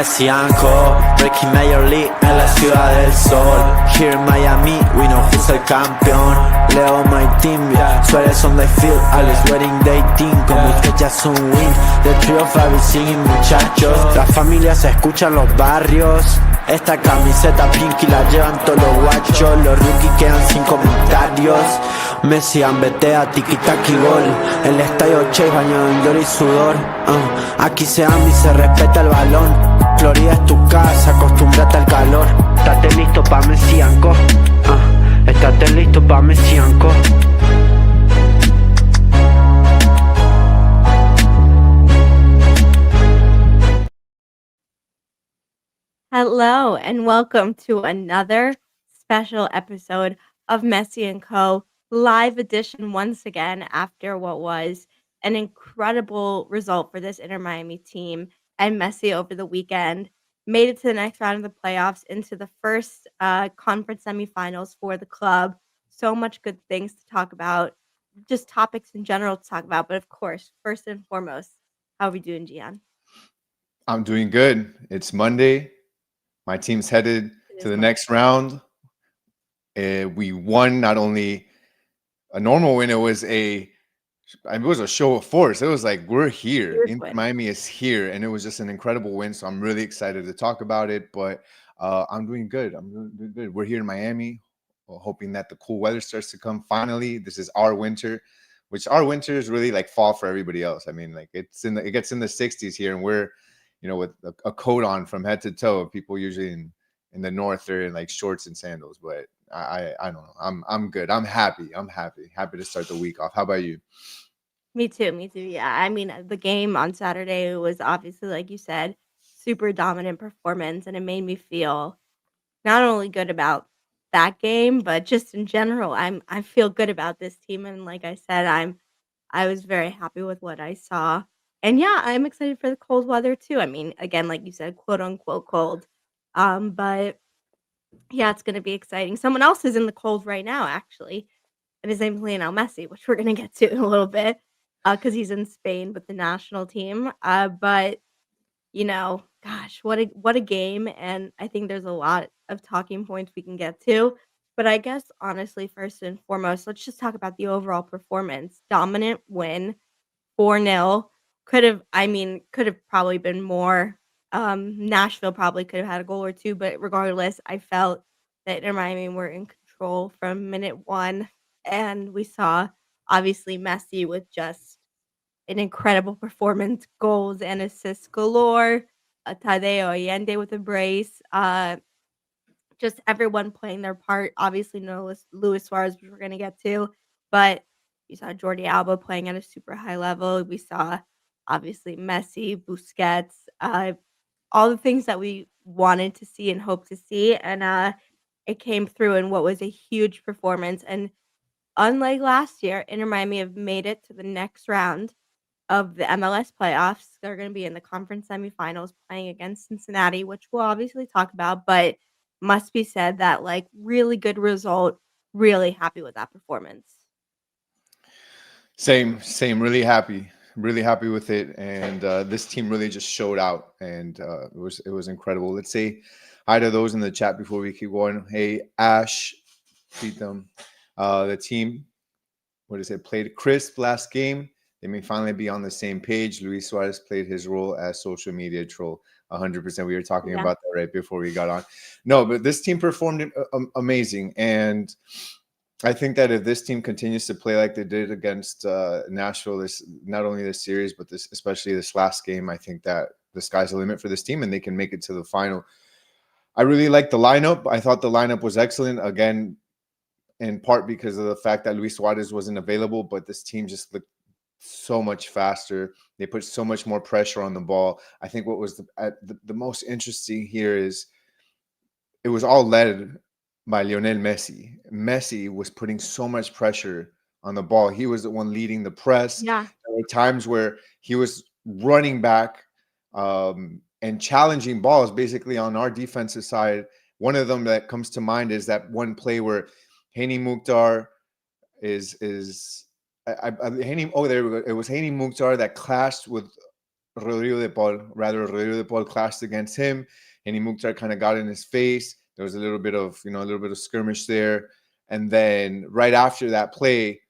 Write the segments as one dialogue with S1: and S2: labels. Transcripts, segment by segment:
S1: Messi Co, Breaking Major League en la ciudad del sol. Here in Miami, we know who's el campeón. Leo my team, Suárez on the field, Alex wedding dating. Con mis fechas un win, the trio Fabi singing muchachos. Las familias se escuchan los barrios. Esta camiseta pinky la llevan todos los guachos. Los rookies quedan sin comentarios. Messi ambetea, tiki-taki gol. El estadio Chase bañado en gloria y sudor. Aquí se ama y se respeta el balón. Florida es tu casa, acostúmbrate al calor. Estate listo pa' Messi Co. Estate listo pa' Messi Co.
S2: Hello and welcome to another special episode of Messi Co. Live edition once again after what was an incredible result for this Inter Miami team and Messi over the weekend. Made it to the next round of the playoffs into the first conference semifinals for the club. So much good things to talk about, just topics in general to talk about. But of course, first and foremost, how are we doing, Gian?
S3: I'm doing good. It's Monday. My team's headed to the next round. We won not only a normal win, it was a show of force. It was like, we're here. Miami is here. And it was just an incredible win. So I'm really excited to talk about it. But I'm doing good. I'm doing good. We're here in Miami, hoping that the cool weather starts to come. Finally, this is our winter, which our winter is really like fall for everybody else. I mean, like it gets in the 60s here, and we're with a coat on from head to toe. People usually in the north are in like shorts and sandals, but I don't know. I'm good. I'm happy to start the week off. How about you?
S2: Me too. Yeah. I mean, the game on Saturday was obviously, like you said, super dominant performance, and it made me feel not only good about that game, but just in general. I feel good about this team, and like I said, I was very happy with what I saw. And yeah, I'm excited for the cold weather too. I mean, again, like you said, quote unquote cold. But yeah, it's gonna be exciting. Someone else is in the cold right now, actually, and his name's Lionel Messi, which we're gonna get to in a little bit, because he's in Spain with the national team. But gosh, what a game, and I think there's a lot of talking points we can get to. But I guess honestly, first and foremost, let's just talk about the overall performance. Dominant win, 4-0. Could have probably been more. Nashville probably could have had a goal or two, but regardless, I felt that Inter Miami were in control from minute one, and we saw obviously Messi with just an incredible performance, goals and assists galore. Tadeo Allende with a brace. Just everyone playing their part. Obviously, no Luis Suarez, which we're gonna get to, but you saw Jordi Alba playing at a super high level. We saw obviously Messi, Busquets, all the things that we wanted to see and hoped to see, and it came through in what was a huge performance. And unlike last year, Inter Miami have made it to the next round of the MLS playoffs. They're going to be in the conference semifinals playing against Cincinnati, which we'll obviously talk about, but must be said that like really good result. Really happy with that performance.
S3: Same. Really happy with it. And this team really just showed out, and it was incredible. Let's say hi to those in the chat before we keep going. Hey, Ash, feed them. The team, played crisp last game. They may finally be on the same page. Luis Suarez played his role as social media troll 100%. We were talking about that right before we got on. No, but this team performed amazing. And I think that if this team continues to play like they did against Nashville, not only this series, but especially this last game, I think that the sky's the limit for this team and they can make it to the final. I really like the lineup. I thought the lineup was excellent. Again, in part because of the fact that Luis Suarez wasn't available, but this team just looked so much faster. They put so much more pressure on the ball. I think what was the most interesting here is it was all led by Lionel Messi. Messi was putting so much pressure on the ball. He was the one leading the press.
S2: Yeah.
S3: There were times where he was running back and challenging balls basically on our defensive side. One of them that comes to mind is that one play where Hani Mukhtar there we go. It was Hani Mukhtar that clashed with Rodrigo de Paul clashed against him, and Mukhtar kind of got in his face. There was a little bit of skirmish there, and then right after that play,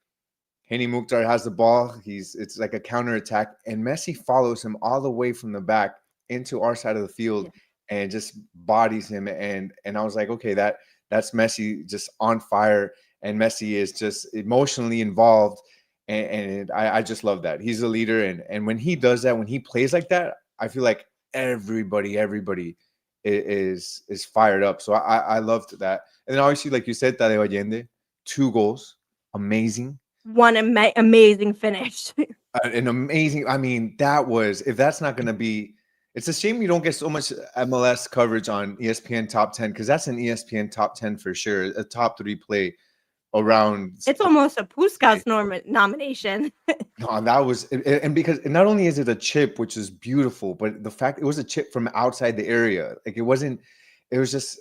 S3: Hani Mukhtar has the ball. It's like a counter attack, and Messi follows him all the way from the back into our side of the field
S2: Yeah.
S3: and just bodies him. And I was like, okay, that's Messi just on fire, and Messi is just emotionally involved, and I just love that. He's a leader, and when he does that, when he plays like that, I feel like everybody is fired up. So I loved that. And then obviously, like you said, Tadeo Allende, 2 goals, amazing.
S2: One amazing finish.
S3: An amazing. I mean, that was, if that's not going to be. It's a shame you don't get so much MLS coverage on ESPN Top 10, because that's an ESPN Top 10 for sure, a top 3 play around.
S2: It's almost a Puskás nomination.
S3: No, that was, and because not only is it a chip, which is beautiful, but the fact it was a chip from outside the area, like it wasn't. It was just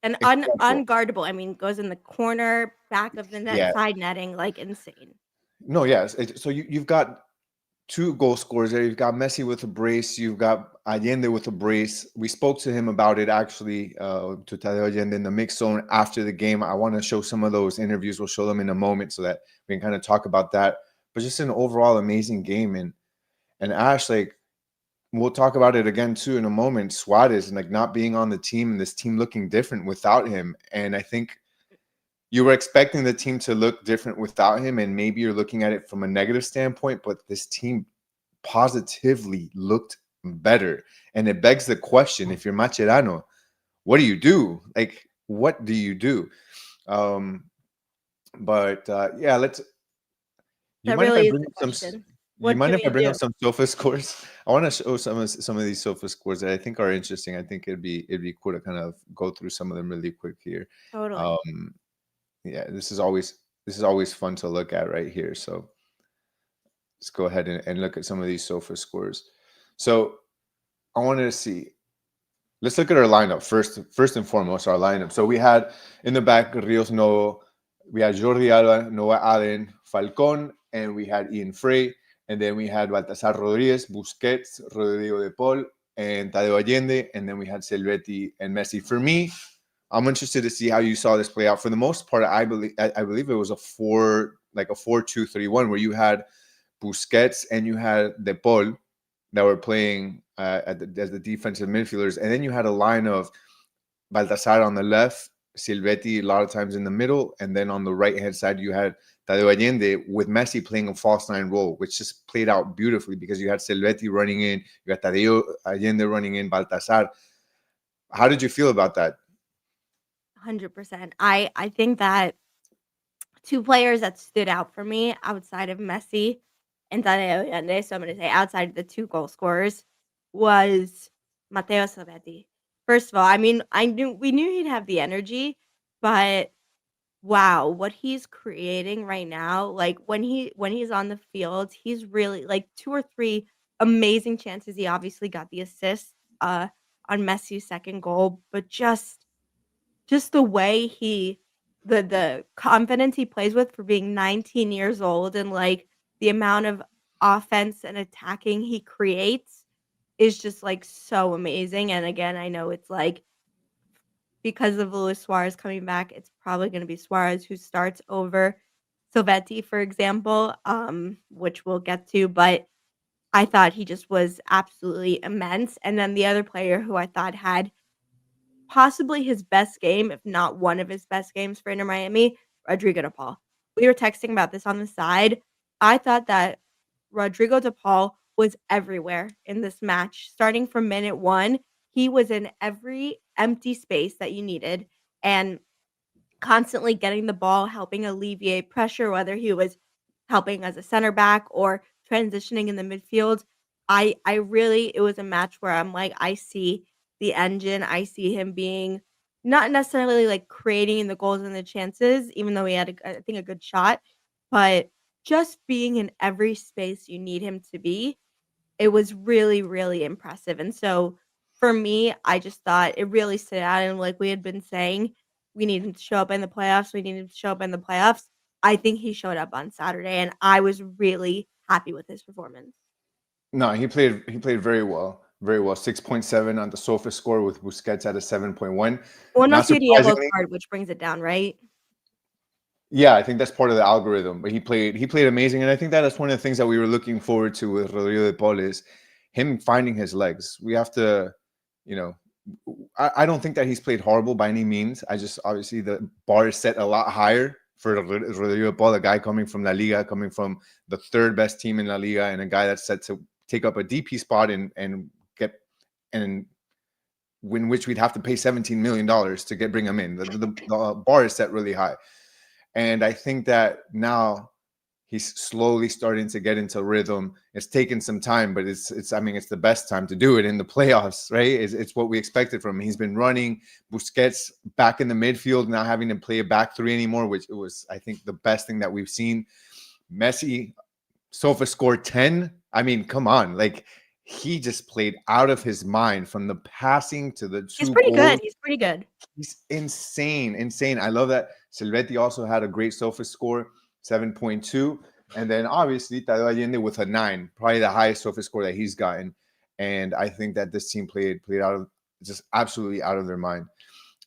S2: And
S3: incredible.
S2: unguardable. I mean, goes in the corner, back of the net,
S3: Yeah.
S2: side netting, like insane.
S3: No. Yes. So you've got 2 goal scorers there. You've got Messi with a brace. You've got Allende with a brace. We spoke to him about it actually, to Tadeo Allende in the mix zone after the game. I want to show some of those interviews. We'll show them in a moment so that we can kind of talk about that. But just an overall amazing game. And Ash, like, we'll talk about it again too in a moment. Suarez, and like not being on the team, and this team looking different without him. And I think you were expecting the team to look different without him, and maybe you're looking at it from a negative standpoint, but this team positively looked better. And it begs the question, if you're Macherano, what do you do? Like, what do you do? Um, but yeah, let's. You
S2: That
S3: mind if I
S2: really is
S3: bring
S2: the
S3: up some?
S2: question.
S3: You
S2: What
S3: mind
S2: can
S3: if I
S2: we
S3: bring up
S2: do?
S3: some sofa scores? I want to show some of these sofa scores that I think are interesting. I think it'd be cool to kind of go through some of them really quick here.
S2: Totally.
S3: Um, yeah, this is always fun to look at right here. So let's go ahead and look at some of these sofa scores. So I wanted to see. Let's look at our lineup first and foremost. Our lineup. So we had in the back Rios Novo, we had Jordi Alba, Noah Allen, Falcon, and we had Ian Frey, and then we had Baltasar Rodriguez, Busquets, Rodrigo de Paul, and Tadeo Allende, and then we had Silvetti and Messi. For me, I'm interested to see how you saw this play out. For the most part, I believe it was a 4-2-3-1, where you had Busquets and you had De Paul that were playing as the defensive midfielders, and then you had a line of Baltasar on the left, Silvetti a lot of times in the middle, and then on the right hand side you had Tadeo Allende with Messi playing a false nine role, which just played out beautifully because you had Silvetti running in, you had Tadeo Allende running in, Baltasar. How did you feel about that?
S2: 100%. I think that 2 players that stood out for me outside of Messi and Tadeo Allende, so I'm gonna say outside of the 2 goal scorers, was Matteo Salvetti. First of all, I mean, we knew he'd have the energy, but wow, what he's creating right now, like, when he's on the field, he's really like, 2 or 3 amazing chances. He obviously got the assist, on Messi's 2nd goal, but just the way the confidence he plays with for being 19 years old, and, like, the amount of offense and attacking he creates is just, like, so amazing. And again, I know it's, like, because of Luis Suarez coming back, it's probably gonna be Suarez who starts over Silvetti, for example, which we'll get to, but I thought he just was absolutely immense. And then the other player who I thought had possibly his best game, if not one of his best games for Inter Miami, Rodrigo de Paul. We were texting about this on the side. I thought that Rodrigo de Paul was everywhere in this match. Starting from minute 1, he was in every empty space that you needed and constantly getting the ball, helping alleviate pressure, whether he was helping as a center back or transitioning in the midfield. I really, it was a match where I'm like, I see the engine. I see him being not necessarily like creating the goals and the chances, even though he had I think a good shot, but just being in every space you need him to be. It was really, really impressive. And so for me, I just thought it really stood out. And like we had been saying, we need him to show up in the playoffs. We need him to show up in the playoffs. I think he showed up on Saturday, and I was really happy with his performance.
S3: No, he played very well. Very well. 6.7 on the SOFA score with Busquets at a 7.1.
S2: Well, no
S3: Not
S2: see the yellow
S3: surprisingly,
S2: card, which brings it down, right?
S3: yeah, I think that's part of the algorithm. But he played amazing, and I think that's one of the things that we were looking forward to with Rodrigo de Paul is him finding his legs. We have to, you know, I don't think that he's played horrible by any means. I just obviously the bar is set a lot higher for Rodrigo de Paul, a guy coming from La Liga, coming from the third best team in La Liga, and a guy that's set to take up a DP spot and get and in which we'd have to pay $17 million to bring him in. The bar is set really high. And I think that now he's slowly starting to get into rhythm. It's taken some time, but it's the best time to do it in the playoffs, right? It's what we expected from him. He's been running. Busquets back in the midfield, not having to play a back three anymore, which was, I think, the best thing that we've seen. Messi, SOFA scored 10. I mean, come on. Like, he just played out of his mind from the passing to the two
S2: He's pretty
S3: goals.
S2: good. He's pretty good.
S3: He's insane. I love that. Silvetti also had a great SOFA score, 7.2. And then obviously Tadeo Allende with a 9, probably the highest SOFA score that he's gotten. And I think that this team played out of just absolutely out of their mind.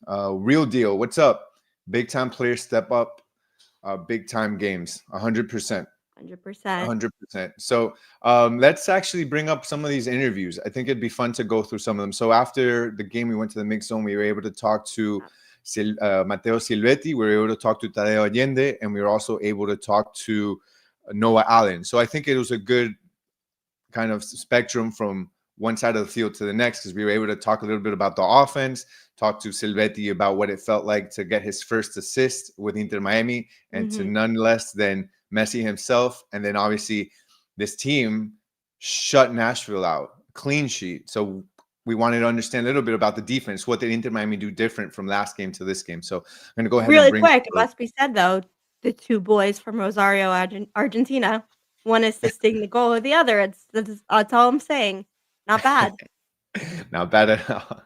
S3: Real deal. What's up? Big time players step up. Big time games. 100%. 100%. So let's actually bring up some of these interviews. I think it'd be fun to go through some of them. So after the game, we went to the mix zone. We were able to talk to Mateo Silvetti. We were able to talk to Tadeo Allende, and we were also able to talk to Noah Allen. So I think it was a good kind of spectrum from one side of the field to the next, because we were able to talk a little bit about the offense, talk to Silvetti about what it felt like to get his first assist with Inter Miami, and to none less than Messi himself. And then obviously this team shut Nashville out, clean sheet. So we wanted to understand a little bit about the defense. What did Inter Miami do different from last game to this game? So I'm going to go ahead
S2: really
S3: and
S2: quick. It must be said, though, the two boys from Rosario, Argentina, one assisting the goal of the other. That's all I'm saying. Not bad.
S3: Not bad at all.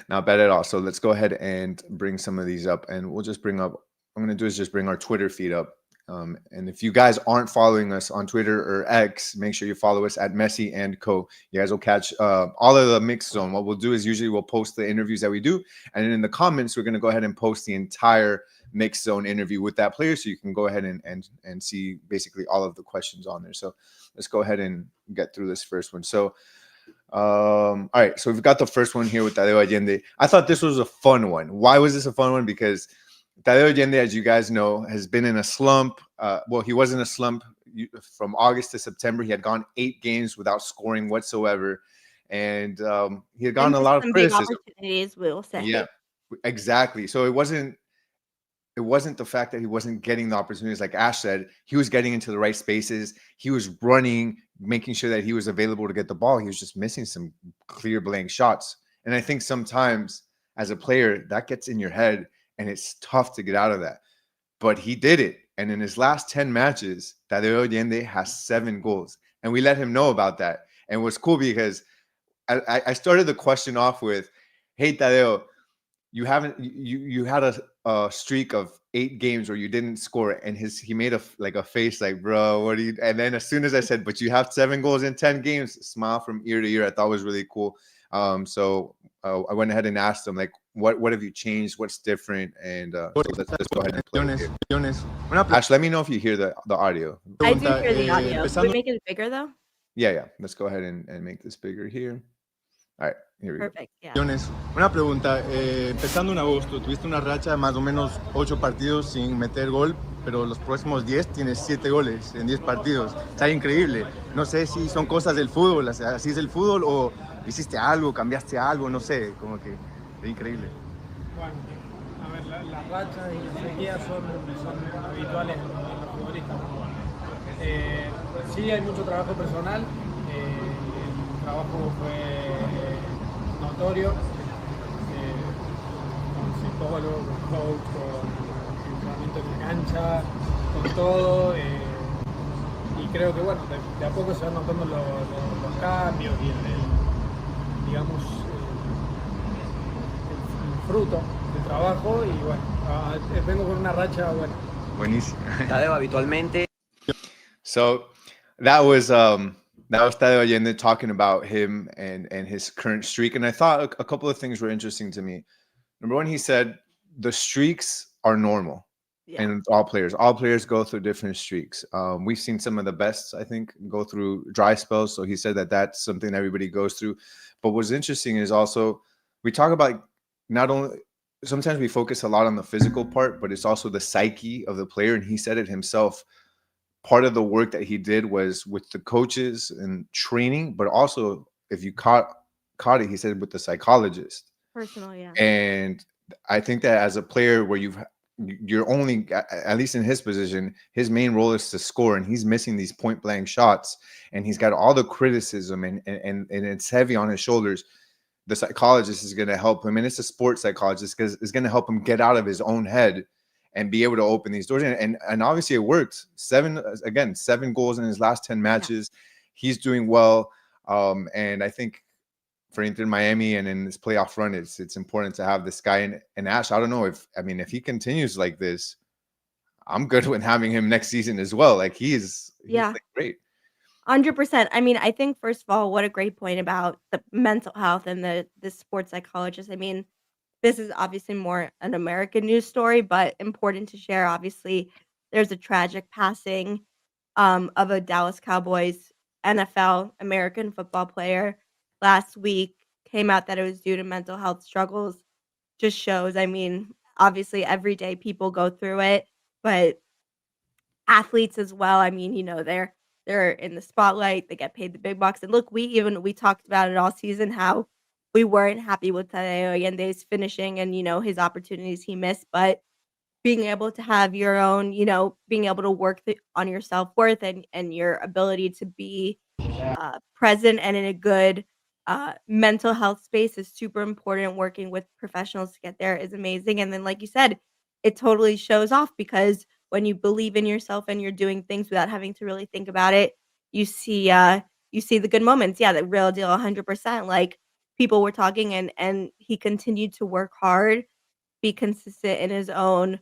S3: Not bad at all. So let's go ahead and bring some of these up, and we'll just bring up, what I'm going to do is just bring our Twitter feed up. And if you guys aren't following us on Twitter or X, make sure you follow us at Messi Co. You guys will catch all of the mix zone. What we'll do is usually we'll post the interviews that we do, and then in the comments we're going to go ahead and post the entire mix zone interview with that player, so you can go ahead and see basically all of the questions on there. So let's go ahead and get through this first one. So all right, so we've got the first one here with Tadeo Allende. I thought this was a fun one. Why was this a fun one? Because Tadeo Allende, as you guys know, has been in a slump. Well, he was in a slump from August to September. He had gone 8 games without scoring whatsoever, and he had gotten a lot of criticism.
S2: Big opportunities, we'll say.
S3: Yeah, exactly. So it wasn't the fact that he wasn't getting the opportunities, like Ash said. He was getting into the right spaces. He was running, making sure that he was available to get the ball. He was just missing some clear blank shots. And I think sometimes as a player, that gets in your head, and it's tough to get out of that. But he did it. And in his last 10 matches, Tadeo Allende has 7 goals. And we let him know about that. And it was cool because I started the question off with, hey, Tadeo, you had a streak of 8 games where you didn't score, and he made a face like, bro, what do you? And then as soon as I said, but you have 7 goals in 10 games, smile from ear to ear. I thought was really cool. So I went ahead and asked him, like, what have you changed? What's different? And so let's go ahead and play it. Ash, let me know if you hear the audio.
S2: I do hear the audio. Can we make it bigger though?
S3: Yeah. Let's go ahead and make this bigger here. All right, here we go.
S2: Perfect. Yeah.
S4: Una pregunta, empezando en agosto, tuviste una racha de más o menos 8 partidos sin meter gol, pero los próximos 10 tienes 7 goles en 10 partidos. Está increíble. No sé si son cosas del fútbol, así es el fútbol, o hiciste algo, cambiaste algo, no sé, como que es increíble.
S5: Bueno, a ver, las rachas y las sequías son habituales en los futbolistas, ¿no? Sí, hay mucho trabajo personal. El trabajo fue notorio, con psicólogo, con coach, con entrenamiento en la cancha, con todo. Y creo que bueno, de a poco se van notando los cambios y el fruto del trabajo. Y bueno, vengo con una racha buena.
S3: Buenísimo.
S6: Tadeo habitualmente.
S3: So that was That was Tadeo Allende talking about him and his current streak. And I thought a couple of things were interesting to me. Number one, he said the streaks are normal.
S2: Yeah.
S3: And all players go through different streaks. We've seen some of the best, I think, go through dry spells. So he said that that's something everybody goes through. But what's interesting is also we talk about not only sometimes we focus a lot on the physical part, but it's also the psyche of the player. And he said it himself. Part of the work that he did was with the coaches and training, but also if you caught it, he said with the psychologist.
S2: Personal, yeah.
S3: And I think that as a player where you're only, at least in his position, his main role is to score, and he's missing these point blank shots, and he's got all the criticism, and it's heavy on his shoulders. The psychologist is going to help him, and it's a sports psychologist because it's going to help him get out of his own head and be able to open these doors. And obviously it worked. 7 goals in his last 10 matches. Yeah. He's doing well. And I think for Inter Miami and in this playoff run, it's important to have this guy. And Ash, I don't know if he continues like this, I'm good with having him next season as well. Like he's great.
S2: 100%. I mean, I think first of all, what a great point about the mental health and the sports psychologist. I mean, this is obviously more an American news story, but important to share. Obviously, there's a tragic passing of a Dallas Cowboys NFL American football player last week. Came out that it was due to mental health struggles. Just shows, I mean, obviously every day people go through it, but athletes as well. I mean, they're in the spotlight. They get paid the big bucks. And look, we talked about it all season how we weren't happy with Tadeo Allende's finishing and, his opportunities he missed, but being able to have your own, being able to work on your self-worth and your ability to be present and in a good mental health space is super important. Working with professionals to get there is amazing. And then, like you said, it totally shows off because when you believe in yourself and you're doing things without having to really think about it, you see the good moments. Yeah, the real deal, 100%. Like people were talking and he continued to work hard, be consistent in his own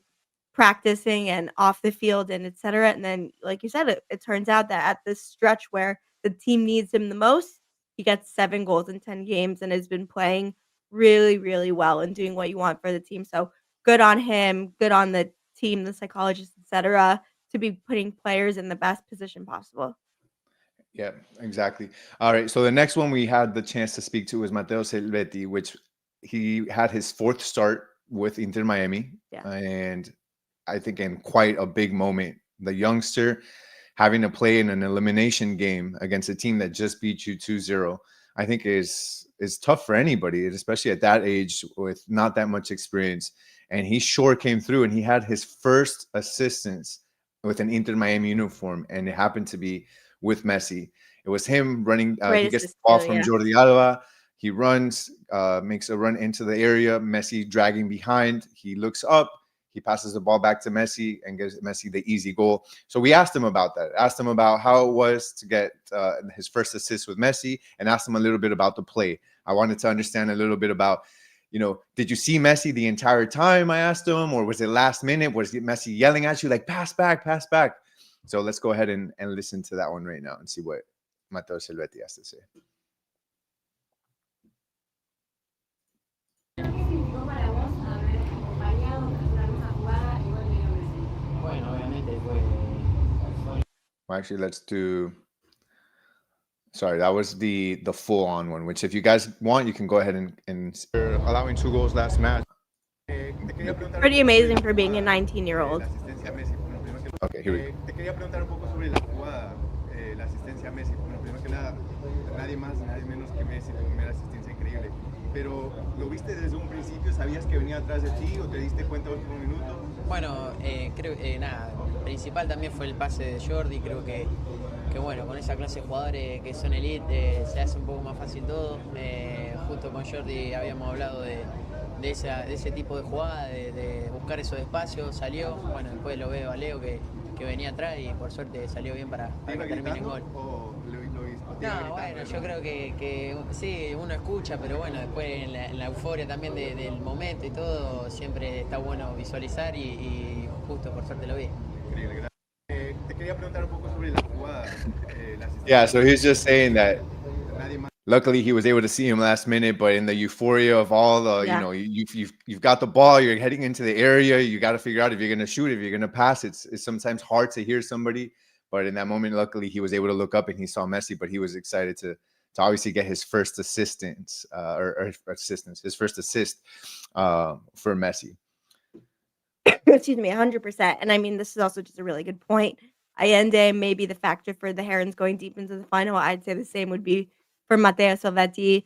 S2: practicing and off the field and etc. And then, like you said, it turns out that at this stretch where the team needs him the most, he gets 7 goals in 10 games and has been playing really, really well and doing what you want for the team. So good on him, good on the team, the psychologist, etc., to be putting players in the best position possible.
S3: Yeah, exactly. All right. So the next one we had the chance to speak to was Matteo Silvetti, which he had his 4th start with Inter Miami.
S2: Yeah.
S3: And I think in quite a big moment, the youngster having to play in an elimination game against a team that just beat you 2-0, I think is tough for anybody, especially at that age with not that much experience. And he sure came through, and he had his first assistance with an Inter Miami uniform, and it happened to be with Messi. It was him running. He gets the ball from Jordi Alba. He runs, makes a run into the area. Messi dragging behind. He looks up. He passes the ball back to Messi and gives Messi the easy goal. So we asked him about that. Asked him about how it was to get his first assist with Messi, and asked him a little bit about the play. I wanted to understand a little bit about, did you see Messi the entire time? I asked him, or was it last minute? Was Messi yelling at you like, pass back, pass back? So let's go ahead and listen to that one right now and see what Matteo Silvetti has to say. Well, actually, let's do. Sorry, that was the full-on one. Which, if you guys want, you can go ahead and allowing 2 goals last match.
S2: Pretty amazing for being a 19-year-old.
S3: Okay, here we go.
S4: Te quería preguntar un poco sobre la jugada, la asistencia a Messi. Bueno, primero que nada, nadie más, nadie menos que Messi, tu primera asistencia increíble. Pero, ¿lo viste desde un principio? ¿Sabías que venía atrás de ti o te diste cuenta en último minuto?
S6: Bueno, creo que principal también fue el pase de Jordi. Creo que bueno, con esa clase de jugadores que son elite se hace un poco más fácil todo. Justo con Jordi habíamos hablado de ese tipo de jugada, de buscar esos espacios. Salió, bueno, después lo veo a Leo que venía atrás y por suerte salió bien para que termine en gol. No, bueno, yo creo que sí, uno escucha, pero bueno, después en la euforia también del momento y todo, siempre está bueno visualizar y justo por suerte lo vi.
S4: Increíble, gracias. Te quería preguntar un poco
S3: Yeah, so he's just saying that luckily he was able to see him last minute, but in the euphoria of all the,
S2: Yeah.
S3: you've got the ball, you're heading into the area, you got to figure out if you're going to shoot, if you're going to pass. It's sometimes hard to hear somebody, but in that moment, luckily he was able to look up and he saw Messi, but he was excited to obviously get his first assistance his first assist for Messi.
S2: Excuse me, 100%. And I mean, this is also just a really good point. Allende may be the factor for the Herons going deep into the final. I'd say the same would be for Matteo Salvetti.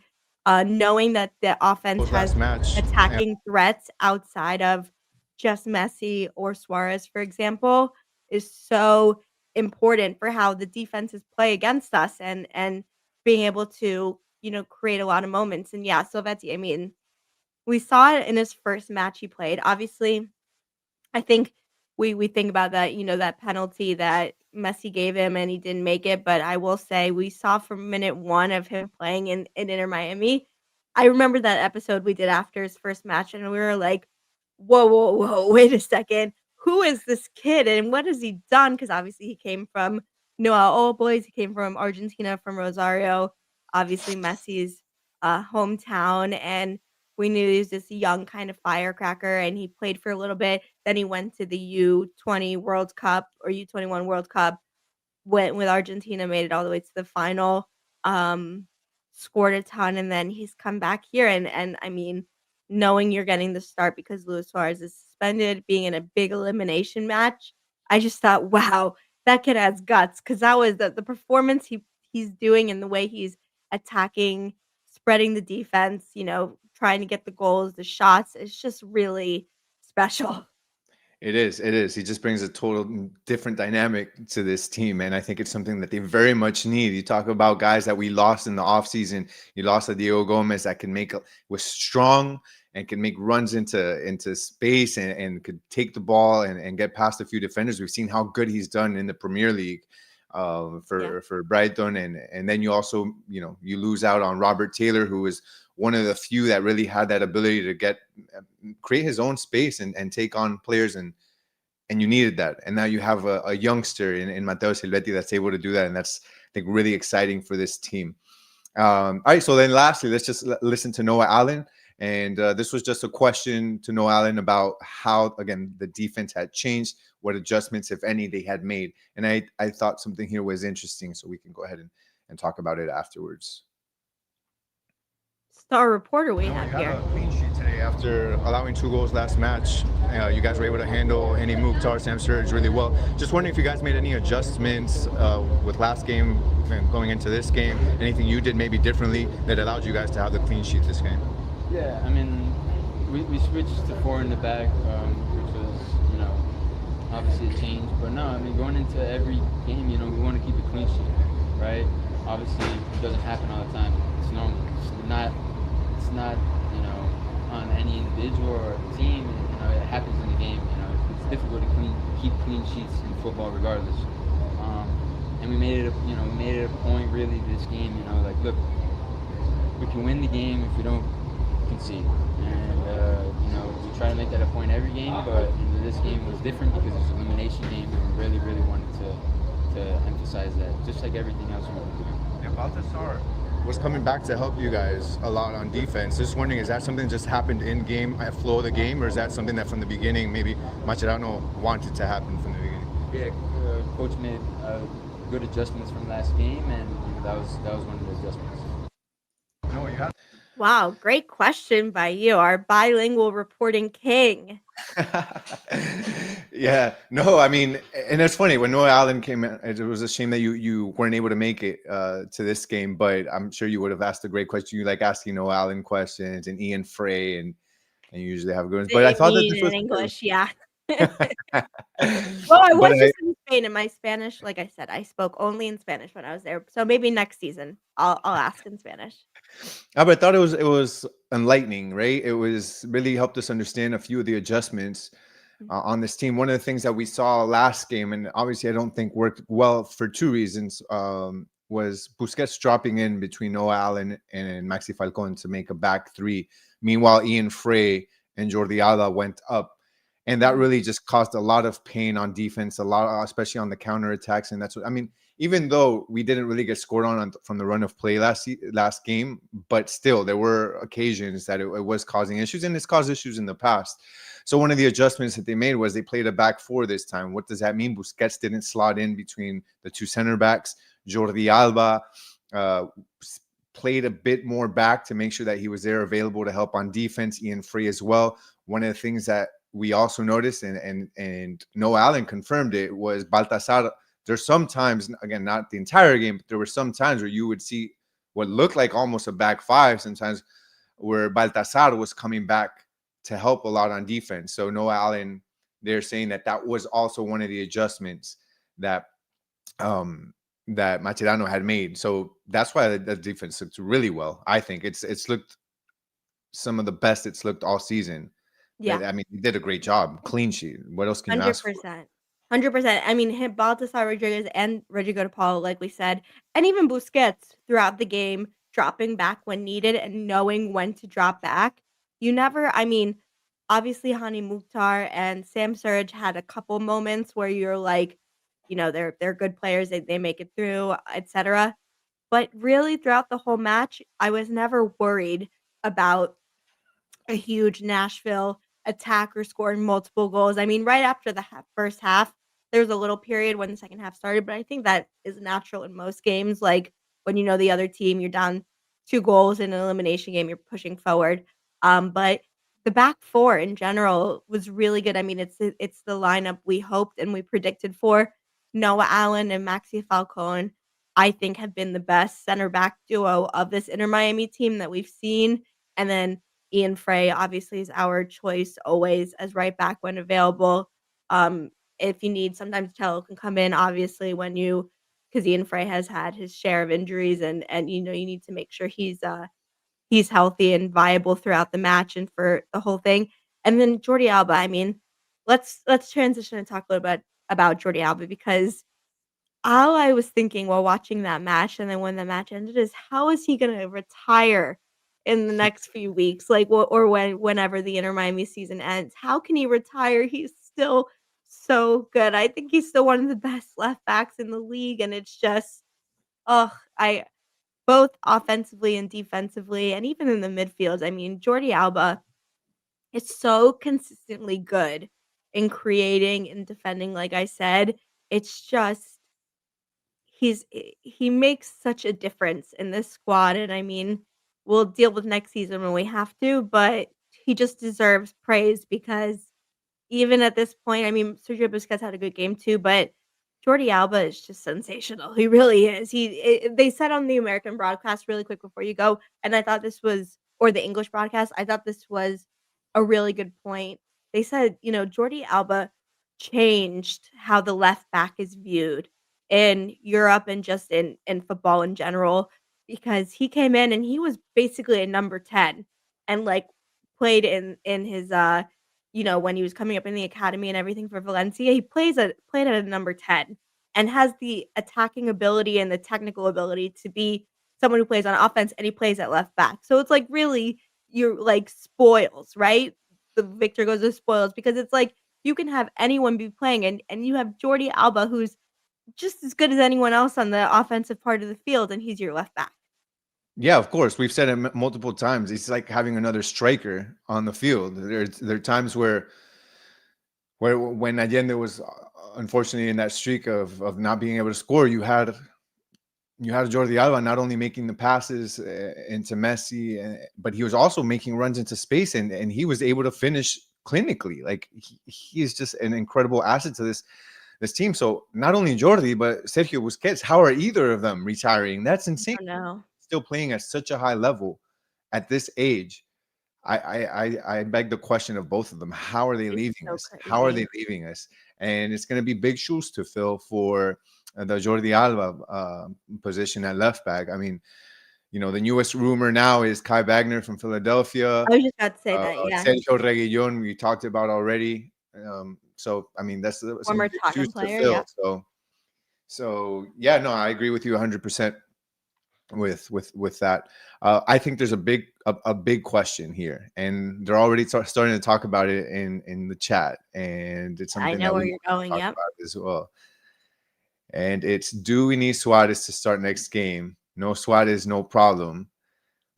S2: Knowing that the offense has
S4: Last match.
S2: attacking threats outside of just Messi or Suarez, for example, is so important for how the defenses play against us and being able to, create a lot of moments. And yeah, Salvetti, I mean, we saw it in his first match he played. Obviously, I think we think about that, that penalty that Messi gave him and he didn't make it, but I will say we saw from minute 1 of him playing in Inter Miami. I remember that episode we did after his first match, and we were like, "Whoa, whoa, whoa, wait a second. Who is this kid and what has he done?" Because obviously he came from Noel Old Boys, he came from Argentina, from Rosario, obviously Messi's, hometown, and we knew he was this young kind of firecracker, and he played for a little bit. Then he went to the U20 World Cup or U21 World Cup, went with Argentina, made it all the way to the final, um, scored a ton, and then he's come back here and I mean, knowing you're getting the start because Luis Suarez is suspended, being in a big elimination match, I just thought, "Wow, that kid has guts," because that was the performance he's doing and the way he's attacking, spreading the defense, trying to get the goals, the shots, it's just really special.
S3: It is. It is. He just brings a total different dynamic to this team. And I think it's something that they very much need. You talk about guys that we lost in the offseason. You lost a Diego Gomez that can was strong and can make runs into space and could take the ball and get past a few defenders. We've seen how good he's done in the Premier League for Brighton. And then you also, you lose out on Robert Taylor, who was one of the few that really had that ability to create his own space and take on players, and you needed that. And now you have a youngster in Matteo Silvetti that's able to do that, and that's, I think, really exciting for this team. All right, so then lastly, let's just listen to Noah Allen. And this was just a question to Noah Allen about how, again, the defense had changed, what adjustments, if any, they had made. And I thought something here was interesting, so we can go ahead and talk about it afterwards.
S2: Star reporter we
S4: You
S2: have
S4: had
S2: here.
S4: a clean sheet today after allowing 2 goals last match. You guys were able to handle any Mukhtar, Sam Sturridge really well. Just wondering if you guys made any adjustments with last game and going into this game. Anything you did maybe differently that allowed you guys to have the clean sheet this game?
S7: Yeah, I mean, we switched to 4 in the back, which was, obviously a change. But no, I mean, going into every game, we want to keep a clean sheet, right? Obviously, it doesn't happen all the time. It's normal. It's not, on any individual or team. It happens in the game. It's difficult to keep clean sheets in football, regardless. And we made it a point really this game. Like, look, we can win the game if we don't concede. And we try to make that a point every game. But this game was different because it's an elimination game, and we really, really wanted to emphasize that, just like everything else we were doing.
S4: Baltasar was coming back to help you guys a lot on defense. Just wondering, is that something that just happened in game, at flow of the game, or is that something that from the beginning maybe Mascherano wanted to happen from the beginning?
S7: Yeah, coach made good adjustments from last game, and that was one of the adjustments.
S4: No, you had.
S2: Wow, great question by you, our bilingual reporting king.
S3: Yeah, no, I mean, and it's funny when Noah Allen came in, it was a shame that you weren't able to make it to this game, but I'm sure you would have asked a great question. You like asking Noah Allen questions, and Ian Frey, and you usually have good ones. But I thought that this
S2: In
S3: was
S2: English, yeah. Well, I
S3: But
S2: was just in Spain, and my Spanish, like I said, I spoke only in Spanish when I was there. So maybe next season I'll ask in Spanish.
S3: but I thought it was enlightening, right? It was really helped us understand a few of the adjustments on this team. One of the things that we saw last game, and obviously I don't think worked well for 2 reasons, was Busquets dropping in between Noah Allen and Maxi Falcon to make a back 3. Meanwhile, Ian Frey and Jordi Alba went up. And that really just caused a lot of pain on defense, especially on the counterattacks. And that's what I mean. Even though we didn't really get scored on from the run of play last game, but still there were occasions that it was causing issues, and it's caused issues in the past. So one of the adjustments that they made was they played a back four this time. What does that mean? Busquets didn't slot in between the two center backs. Jordi Alba played a bit more back to make sure that he was there available to help on defense. Ian Frey as well. One of the things that we also noticed, and Noah Allen confirmed it, was Baltasar. There's sometimes, again, not the entire game, but there were some times where you would see what looked like almost a back five sometimes, where Baltasar was coming back to help a lot on defense. So Noah Allen, they're saying that was also one of the adjustments that that Mascherano had made. So that's why the defense looked really well. I think it's looked some of the best it's looked all season.
S2: Yeah.
S3: I mean, he did a great job. Clean sheet. What else can you ask for?
S2: 100%. 100%. I mean, him, Baltasar Rodriguez and Rodrigo de Paul, like we said, and even Busquets throughout the game, dropping back when needed and knowing when to drop back. You never, I mean, obviously Hani Mukhtar and Sam Surge had a couple moments where you're like, they're good players, they make it through, etc. But really throughout the whole match, I was never worried about a huge Nashville attacker scoring multiple goals. I mean, right after the first half, there was a little period when the second half started, but I think that is natural in most games. Like when you know the other team, you're down 2 goals in an elimination game, you're pushing forward. But the back four in general was really good. I mean, it's the lineup we hoped and we predicted for. Noah Allen and Maxi Falcone, I think, have been the best center back duo of this Inter Miami team that we've seen. And then Ian Frey obviously is our choice always as right back when available. If you need, sometimes Cello can come in obviously because Ian Frey has had his share of injuries and you need to make sure he's healthy and viable throughout the match and for the whole thing. And then Jordi Alba, I mean, let's transition and talk a little bit about Jordi Alba because all I was thinking while watching that match and then when the match ended is how is he gonna retire in the next few weeks? Like, or whenever the Inter Miami season ends, how can he retire? He's still so good. I think he's still one of the best left backs in the league, and it's just, oh, I both offensively and defensively, and even in the midfield. I mean, Jordi Alba is so consistently good in creating and defending. Like I said, it's just he makes such a difference in this squad, and I mean, we'll deal with next season when we have to, but he just deserves praise because even at this point, I mean, Sergio Busquets had a good game too, but Jordi Alba is just sensational. He really is. They said on the American broadcast really quick before you go, and I thought this was or the English broadcast, I thought this was a really good point. They said, Jordi Alba changed how the left back is viewed in Europe and just in football in general because he came in and he was basically a number 10 and like played in his when he was coming up in the academy and everything for Valencia, he played at a number 10 and has the attacking ability and the technical ability to be someone who plays on offense, and he plays at left back. So it's like really you're like spoils, right? The victor goes to spoils because it's like you can have anyone be playing and you have Jordi Alba who's just as good as anyone else on the offensive part of the field, and he's your left back.
S3: Yeah, of course. We've said it multiple times. It's like having another striker on the field. There are times where when Allende was unfortunately in that streak of not being able to score, you had Jordi Alba not only making the passes into Messi, but he was also making runs into space, and he was able to finish clinically. Like he is just an incredible asset to this team. So not only Jordi, but Sergio Busquets. How are either of them retiring? That's insane.
S2: I don't know.
S3: Still playing at such a high level at this age. I beg the question of both of them. How are they leaving
S2: so
S3: us? How are they
S2: crazy.
S3: leaving us? And it's going to be big shoes to fill for the Jordi Alba position at left back. I mean, the newest rumor now is Kai Wagner from Philadelphia.
S2: I was just about to say that, yeah.
S3: Sergio Reguilon, we talked about already. So, I mean, that's some
S2: Former
S3: big
S2: Tottenham
S3: shoes to
S2: player,
S3: fill.
S2: yeah.
S3: So yeah, no, I agree with you 100%. with that. I think there's a big question here, and they're already starting to talk about it in the chat, and it's
S2: I
S3: something
S2: know
S3: that
S2: where
S3: we
S2: you're going.
S3: talk
S2: Yep.
S3: about as well. And it's, do we need Suarez to start next game? No Suarez, no problem.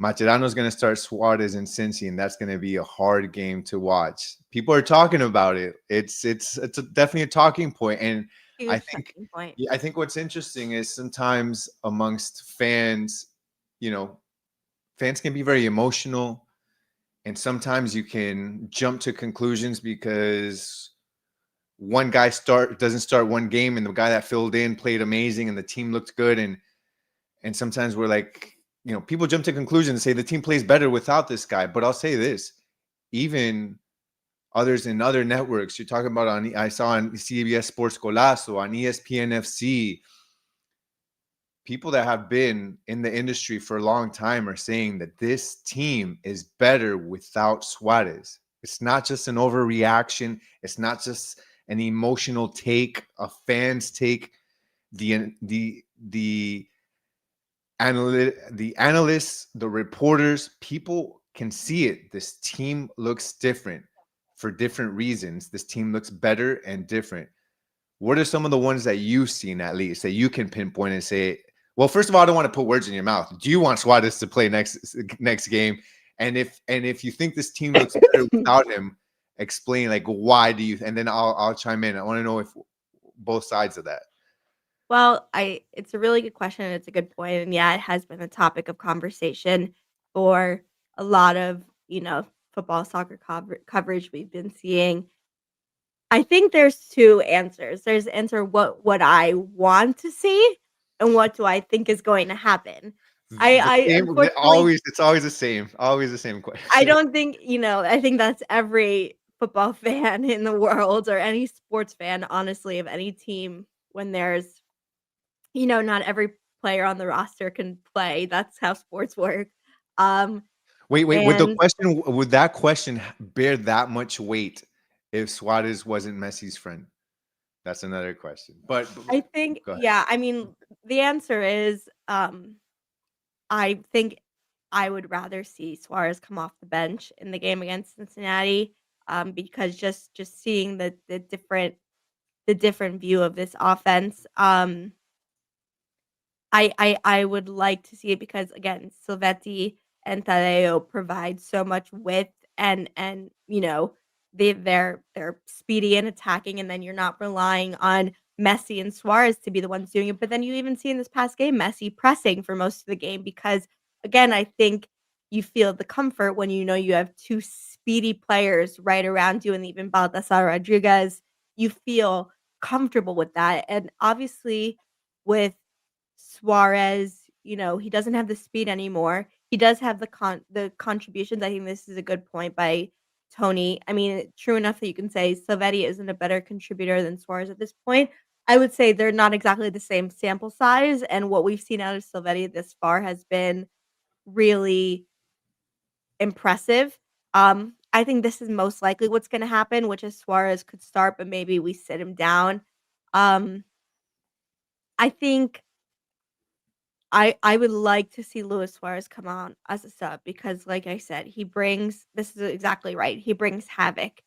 S3: Macherano's going to start Suarez and Cincy, and that's going to be a hard game to watch. People are talking about it. It's definitely a talking point, and I
S2: Huge
S3: think
S2: talking point.
S3: I think what's interesting is sometimes amongst fans, fans can be very emotional, and sometimes you can jump to conclusions because one guy doesn't start one game, and the guy that filled in played amazing, and the team looked good, and sometimes we're like, people jump to conclusions and say the team plays better without this guy. But I'll say this, even others in other networks, you're talking about I saw on CBS Sports Golazo, on ESPN FC, people that have been in the industry for a long time are saying that this team is better without Suarez. It's not just an overreaction. It's not just an emotional take, a fan's take. The analysts, the reporters, people can see it. This team looks different for different reasons. This team looks better and different. What are some of the ones that you've seen, at least, that you can pinpoint and say, well, first of all, I don't want to put words in your mouth. Do you want Suarez to play next game? And if you think this team looks better without him, explain, like, why do you? And then I'll chime in. I want to know if both sides of that.
S2: Well, it's a really good question, and it's a good point, and yeah, it has been a topic of conversation for a lot of, football, soccer coverage we've been seeing. I think there's 2 answers. There's answer what I want to see and what do I think is going to happen.
S3: The
S2: I
S3: same,
S2: unfortunately
S3: it's always the same. Always the same
S2: I
S3: question.
S2: don't think, I think that's every football fan in the world or any sports fan, honestly, of any team when there's, not every player on the roster can play. That's how sports work. Um,
S3: Wait.
S2: and
S3: Would that question bear that much weight if Suarez wasn't Messi's friend? That's another question. But
S2: I think,
S3: go ahead.
S2: yeah, I mean, the answer is, I think I would rather see Suarez come off the bench in the game against Cincinnati, because just seeing the different view of this offense. I would like to see it because again, Silvetti and Tadeo provide so much width and they're speedy and attacking, and then you're not relying on Messi and Suarez to be the ones doing it. But then you even see in this past game Messi pressing for most of the game because again, I think you feel the comfort when you have 2 speedy players right around you and even Baltasar Rodriguez, you feel comfortable with that. And obviously with Suarez, he doesn't have the speed anymore. He does have the contributions. I think this is a good point by Tony. I mean, true enough that you can say Silvetti isn't a better contributor than Suarez at this point. I would say they're not exactly the same sample size, and what we've seen out of Silvetti this far has been really impressive. I think this is most likely what's gonna happen, which is Suarez could start, but maybe we sit him down. Um, I think I would like to see Luis Suarez come on as a sub because, like I said, he brings this is exactly right. He brings havoc.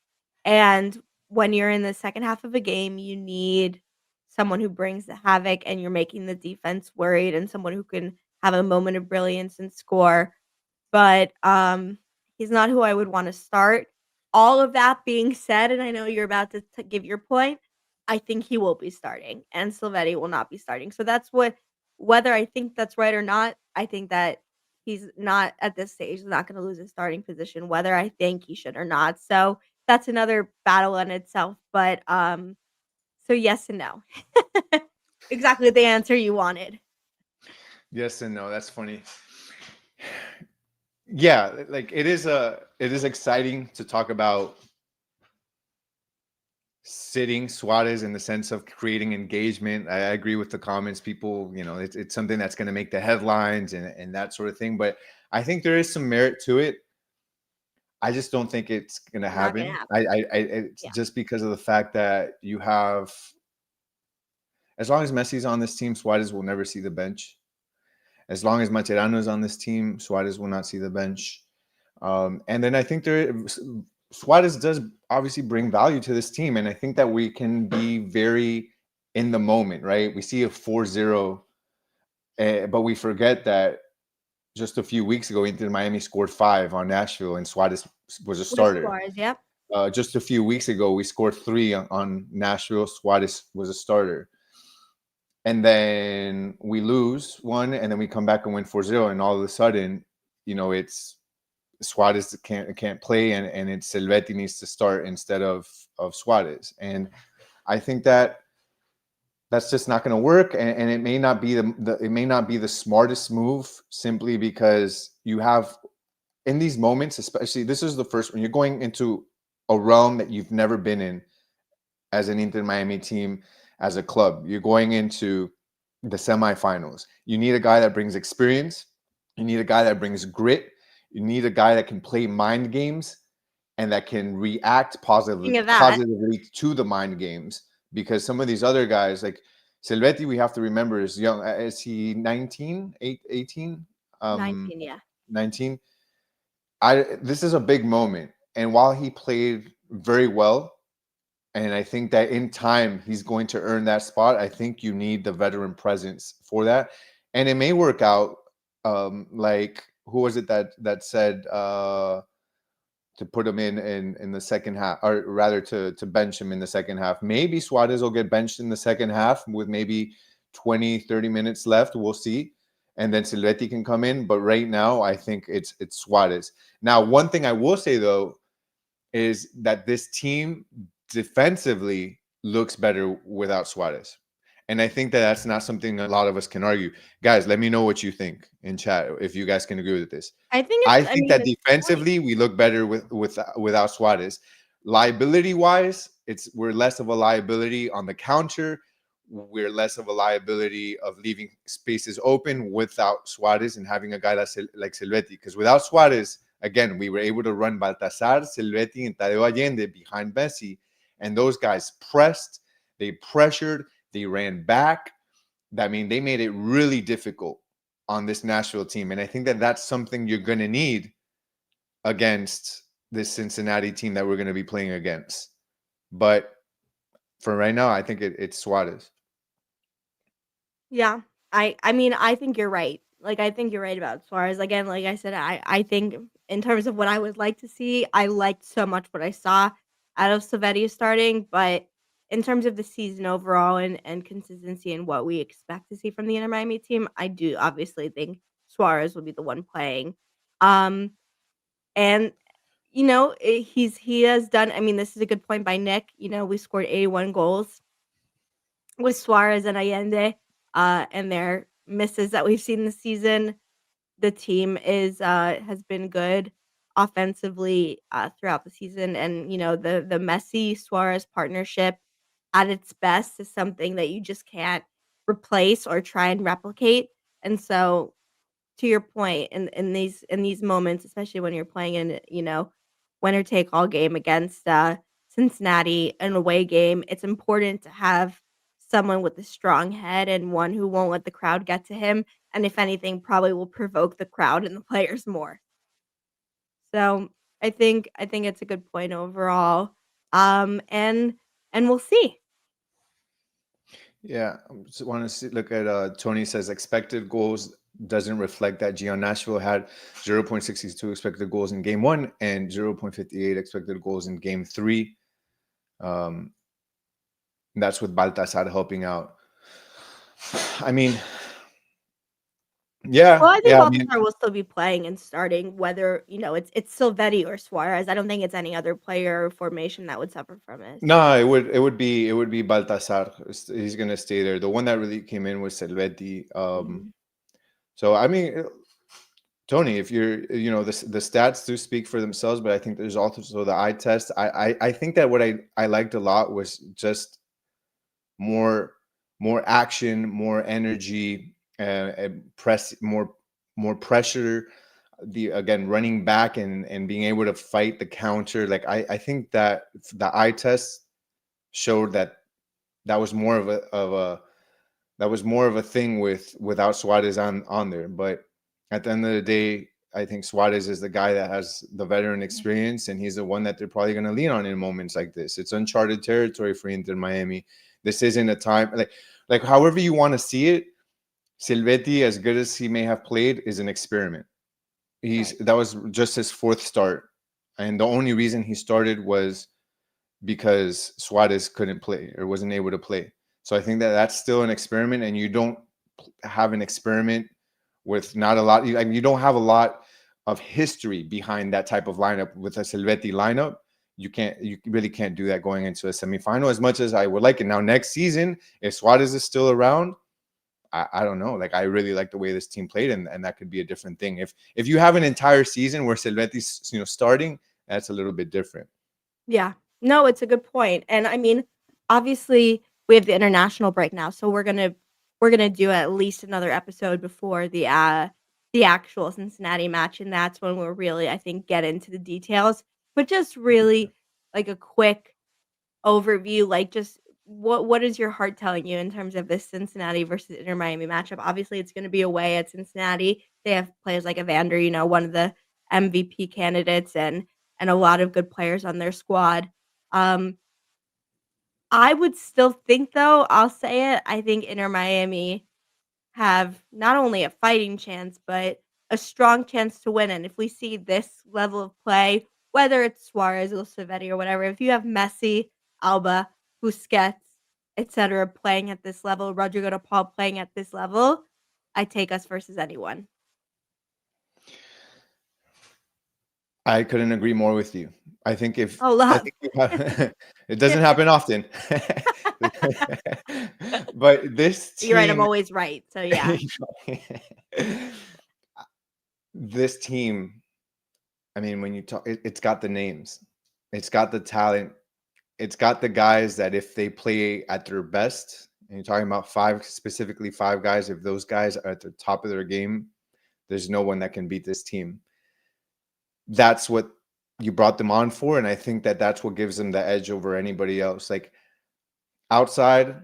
S2: And when you're in the second half of a game, you need someone who brings the havoc and you're making the defense worried and someone who can have a moment of brilliance and score. But, he's not who I would wanna start. All of that being said, and I know you're about to give your point, I think he will be starting, and Silvetti will not be starting. So that's whether I think that's right or not, I think that he's not at this stage, he's not gonna lose his starting position, whether I think he should or not. So that's another battle in itself, but, so yes and no. Exactly the answer you wanted.
S3: Yes and no. That's funny. Yeah, like it is exciting to talk about sitting Suarez in the sense of creating engagement. I agree with the comments. People, it's something that's going to make the headlines and that sort of thing. But I think there is some merit to it. I just don't think it's going to
S2: Not gonna
S3: happen.
S2: happen.
S3: It's
S2: Yeah.
S3: just because of the fact that you have, as long as Messi's on this team, Suarez will never see the bench. As long as Mascherano is on this team, Suarez will not see the bench. And then I think Suarez does obviously bring value to this team. And I think that we can be very in the moment, right? We see a 4-0, but we forget that just a few weeks ago, Inter Miami scored 5 on Nashville, and Suarez was a
S2: With
S3: starter.
S2: Suarez, yep.
S3: Just a few weeks ago, we scored 3 on Nashville. Suarez was a starter. And then we lose one, and then we come back and win 4-0, and all of a sudden, it's Suarez can't play, and it's Silvetti needs to start instead of Suarez. And I think that that's just not going to work, and it may not be the smartest move, simply because you have, in these moments, especially, this is the first when you're going into a realm that you've never been in as an Inter Miami team, as a club. You're going into the semifinals. You need a guy that brings experience. You need a guy that brings grit. You need a guy that can play mind games and that can react
S2: Speaking of that,
S3: positively to the mind games. Because some of these other guys, like Silvetti, we have to remember, is young. Is he 19, 18?
S2: 19, yeah.
S3: 19. This is a big moment. And while he played very well, and I think that in time he's going to earn that spot, I think you need the veteran presence for that. And it may work out, like, who was it that said to put him in the second half, or rather to bench him in the second half? Maybe Suarez will get benched in the second half with maybe 20, 30 minutes left. We'll see. And then Silvetti can come in. But right now, I think it's Suarez. Now, one thing I will say, though, is that this team defensively looks better without Suarez. And I think that that's not something a lot of us can argue. Guys, let me know what you think in chat, if you guys can agree with this.
S2: I think
S3: I
S2: it's, I
S3: think
S2: mean,
S3: that
S2: it's a point.
S3: defensively we look better without Suarez. Liability wise, we're less of a liability on the counter. We're less of a liability of leaving spaces open without Suarez and having a guy like Silvetti. Because without Suarez, again, we were able to run Baltazar, Silvetti, and Tadeo Allende behind Messi. And those guys pressed, they pressured, they ran back. I mean, they made it really difficult on this Nashville team. And I think that that's something you're going to need against this Cincinnati team that we're going to be playing against. But for right now, I think it's Suarez.
S2: Yeah. I mean, I think you're right. Like, I think you're right about Suarez. Again, like I said, I think in terms of what I would like to see, I liked so much what I saw out of Silvetti starting, but in terms of the season overall and consistency and what we expect to see from the Inter Miami team, I do obviously think Suarez will be the one playing. Um, and he has done. I mean, this is a good point by Nick. We scored 81 goals with Suarez and Allende, and their misses that we've seen this season. The team has been good offensively throughout the season, and the Messi Suarez partnership at its best is something that you just can't replace or try and replicate. And so, to your point, in these moments, especially when you're playing in winner take all game against Cincinnati, an away game, it's important to have someone with a strong head and one who won't let the crowd get to him, and if anything, probably will provoke the crowd and the players more. So I think it's a good point overall. And we'll see.
S3: Yeah, just want to look at Tony says expected goals doesn't reflect that. Gio Nashville had 0.62 expected goals in game 1 and 0.58 expected goals in game 3. That's with Baltazar helping out. I mean, yeah,
S2: Well, I think
S3: yeah. I mean,
S2: Baltazar will still be playing and starting, whether it's Silvetti or Suarez. I don't think it's any other player or formation that would suffer from it.
S3: no, it would be Baltazar. He's gonna stay there. The one that really came in was Silvetti.
S2: Mhm.
S3: So I mean, Tony, if the stats do speak for themselves, but I think there's also the eye test. I think that what I liked a lot was just more action, more energy, and press more pressure. Again, running back and being able to fight the counter. Like I think that the eye test showed that was more of a that was more of a thing without Suarez on there. But at the end of the day, I think Suarez is the guy that has the veteran experience, and he's the one that they're probably going to lean on in moments like this. It's uncharted territory for Inter Miami. This isn't a time like however you want to see it. Silvetti, as good as he may have played, is an experiment.
S2: Right.
S3: That was just his fourth start, and the only reason he started was because Suarez couldn't play or wasn't able to play. So I think that that's still an experiment, and you don't have an experiment with not a lot. You don't have a lot of history behind that type of lineup with a Silvetti lineup. You really can't do that going into a semifinal as much as I would like it. Now, next season, if Suarez is still around, I don't know. Like I really like the way this team played, and that could be a different thing. If you have an entire season where Silvetti's starting, that's a little bit different.
S2: Yeah. No, it's a good point. And I mean, obviously we have the international break now, so we're gonna do at least another episode before the actual Cincinnati match, and that's when we'll really, I think, get into the details. But just really like a quick overview, like just what is your heart telling you in terms of this Cincinnati versus Inter Miami matchup? Obviously, it's gonna be away at Cincinnati. They have players like Evander, one of the MVP candidates, and a lot of good players on their squad. Um, I would still think though, I'll say it, I think Inter Miami have not only a fighting chance, but a strong chance to win. And if we see this level of play, whether it's Suarez or Savetti or whatever, if you have Messi, Alba, Busquets, etc., playing at this level, Rodrigo de Paul playing at this level, I take us versus anyone.
S3: I couldn't agree more with you. I think if
S2: Oh,
S3: I
S2: love.
S3: think you have, it doesn't happen often, but this
S2: You're right. I'm
S3: team,
S2: always right. So yeah.
S3: this team. I mean, when you talk, it's got the names, it's got the talent, it's got the guys that if they play at their best, and you're talking about specifically five guys, if those guys are at the top of their game, there's no one that can beat this team. That's what you brought them on for, and I think that that's what gives them the edge over anybody else. Like outside,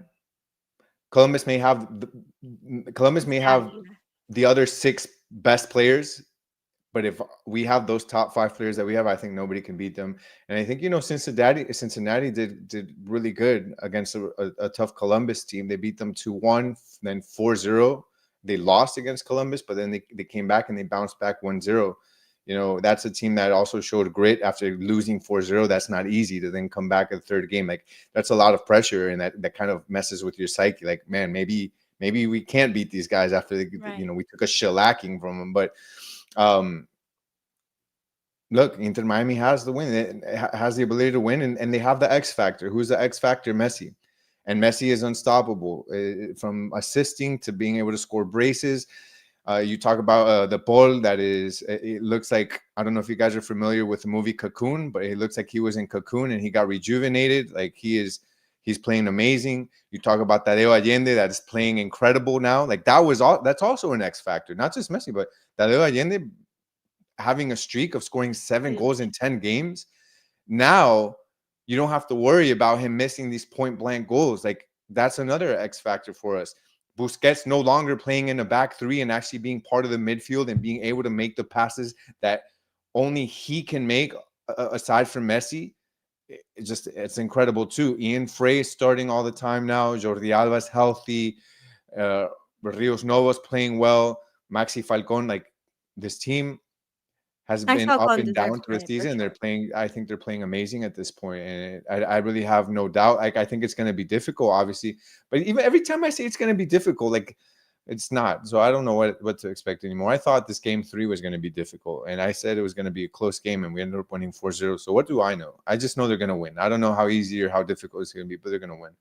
S3: Columbus may have
S2: Cincinnati.
S3: the other six best players, but if we have those top five players that we have, I think nobody can beat them. And I think Cincinnati did really good against a tough Columbus team. They beat them 2-1, then 4-0. They lost against Columbus, but then they came back and they bounced back 1-0. That's a team that also showed grit after losing 4-0. That's not easy to then come back at the third game. Like that's a lot of pressure, and that kind of messes with your psyche. Like, man, maybe we can't beat these guys after
S2: Right.
S3: we took a shellacking from them. But look, Inter Miami has the win. It has the ability to win, and they have the X factor. Who's the X factor? Messi. And Messi is unstoppable from assisting to being able to score braces. You talk about the Paul that is, it looks like, I don't know if you guys are familiar with the movie Cocoon, but it looks like he was in Cocoon and he got rejuvenated. Like he's playing amazing. You talk about Tadeo Allende that is playing incredible now. Like that's also an X factor, not just Messi, but Tadeo Allende having a streak of scoring 7 goals in 10 games. Now you don't have to worry about him missing these point blank goals. Like that's another X factor for us. Busquets no longer playing in a back three and actually being part of the midfield and being able to make the passes that only he can make aside from Messi. It's incredible too. Ian Frey starting all the time now. Jordi Alba's healthy. Rios Novos playing well. Maxi Falcon. Like this team has
S2: Max
S3: been up
S2: Falcon
S3: and
S2: deserves
S3: down through the
S2: credit for
S3: season.
S2: sure.
S3: I think they're playing amazing at this point, and I really have no doubt. Like I think it's going to be difficult, obviously, but even every time I say it's going to be difficult, like it's not. So I don't know what to expect anymore. I thought this game 3 was going to be difficult, and I said it was going to be a close game, and we ended up winning 4-0. So what do I know? I just know they're going to win. I don't know how easy or how difficult it's going to be, but they're going to win.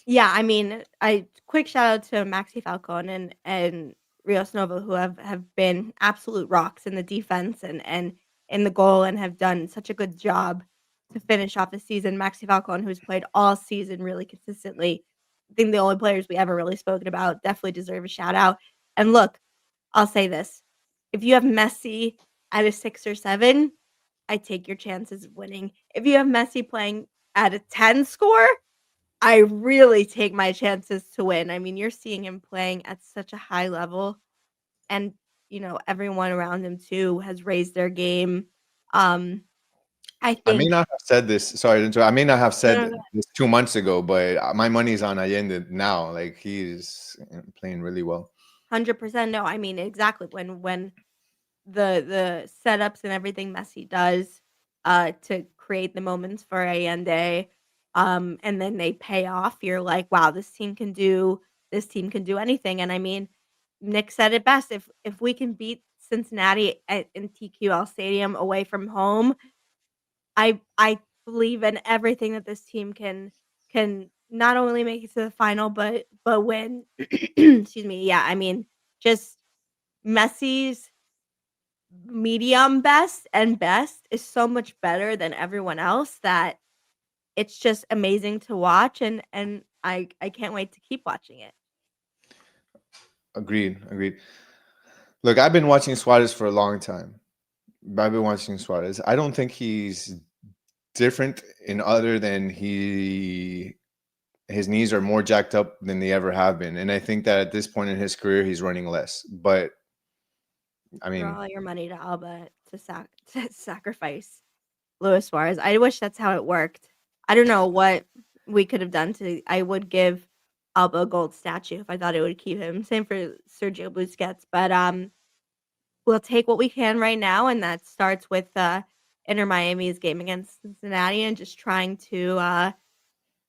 S2: Yeah, I mean, I quick shout out to Maxi Falcon and Rios Nova, who have been absolute rocks in the defense and in the goal and have done such a good job to finish off the season. Maxi Falcon, who's played all season really consistently. I think the only players we ever really spoken about definitely deserve a shout out. And look, I'll say this. If you have Messi at a 6 or 7, I take your chances of winning. If you have Messi playing at a 10 score, I really take my chances to win. I mean, you're seeing him playing at such a high level, and, everyone around him too has raised their game. Um, I
S3: I may
S2: think
S3: not have said this. Sorry to interrupt. I may not have
S2: no, no,
S3: said
S2: no,
S3: this 2 months ago, but my money's on Allende now. Like he's playing really well.
S2: 100% no, I mean, exactly, when the setups and everything Messi does, to create the moments for Allende, and then they pay off, you're like, "Wow, this team can do anything," and I mean, Nick said it best, "If we can beat Cincinnati in TQL Stadium away from home, I believe in everything that this team can not only make it to the final, but win." Excuse me, yeah, I mean, just Messi's medium best and best is so much better than everyone else that it's just amazing to watch, and I can't wait to keep watching it.
S3: Agreed. Agreed. Look, I've been watching Suarez for a long time. I've been watching Suarez. I don't think he's different in other than his knees are more jacked up than they ever have been, and I think that at this point in his career, he's running less. But I
S2: Throw
S3: mean,
S2: all your money to Alba to sacrifice Luis Suarez. I wish that's how it worked. I don't know what we could have done to I would give Alba a gold statue if I thought it would keep him. Same for Sergio Busquets, but, we'll take what we can right now, and that starts with, Inter Miami's game against Cincinnati and just trying to,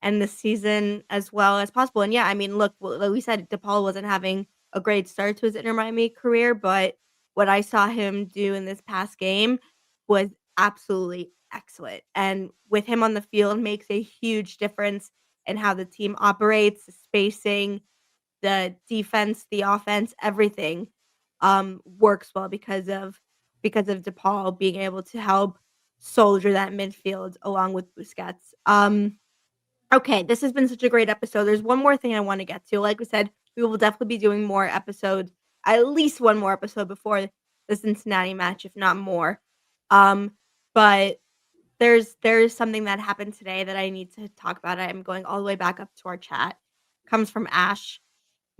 S2: end the season as well as possible. And yeah, I mean, look, like we said, DePaul wasn't having a great start to his Inter Miami career, but what I saw him do in this past game was absolutely excellent. And with him on the field makes a huge difference in how the team operates, the spacing, the defense, the offense, everything works well because of DePaul being able to help soldier that midfield along with Busquets. Okay, this has been such a great episode. There's one more thing I want to get to. Like we said, we will definitely be doing more episodes, at least one more episode before the Cincinnati match, if not more. Um, but there's something that happened today that I need to talk about. I'm going all the way back up to our chat. Comes from Ash.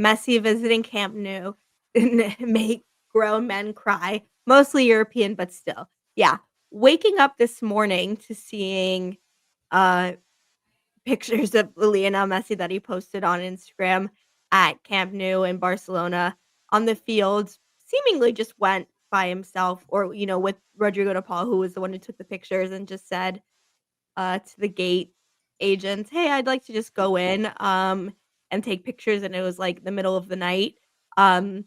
S2: Messi visiting Camp Nou make grown men cry. Mostly European, but still. Yeah. Waking up this morning to seeing uh pictures of Lionel Messi that he posted on Instagram at Camp Nou in Barcelona on the field, seemingly just went by himself or, with Rodrigo de Paul, who was the one who took the pictures and just said, to the gate agents, "Hey, I'd like to just go in, and take pictures," and it was, like, the middle of the night. Um,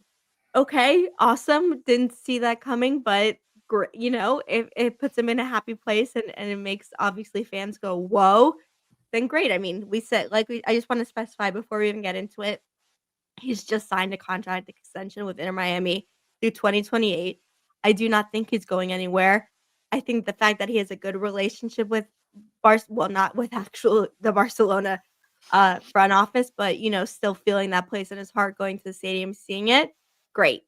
S2: okay, awesome, didn't see that coming, but it puts him in a happy place and it makes, obviously, fans go, "Whoa," then great. I mean, we said I just wanna specify before we even get into it, he's just signed a contract extension with Inter Miami through 2028. I do not think he's going anywhere. I think the fact that he has a good relationship with not with actual the Barcelona, front office, but, still feeling that place in his heart, going to the stadium, seeing it, great.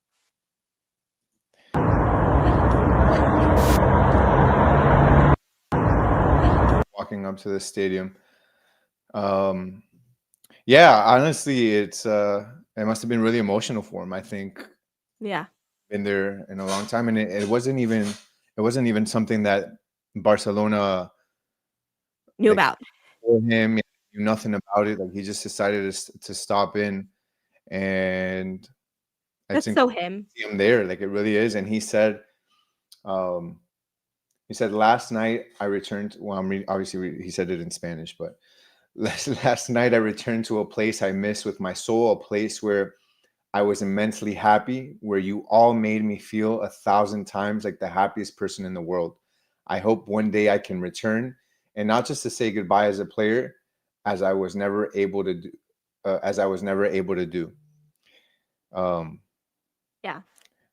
S3: walking up to the stadium. Um, yeah, honestly, it must have been really emotional for him. I think
S2: Yeah,
S3: been there in a long time, and it wasn't even something that Barcelona
S2: knew
S3: like
S2: about.
S3: told him. He knew nothing about it. Like he just decided to stop in, and it's
S2: That's
S3: incredible
S2: so
S3: to
S2: him.
S3: see him there. Like it really is. And um, he said last night I returned. Well, obviously he said it in Spanish, but last night I returned to a place I miss with my soul, a place where I was immensely happy, where you all made me feel 1,000 times like the happiest person in the world. I hope one day I can return, and not just to say goodbye as a player, as I was never able to do, as I was never able to do. Um,
S2: Yeah.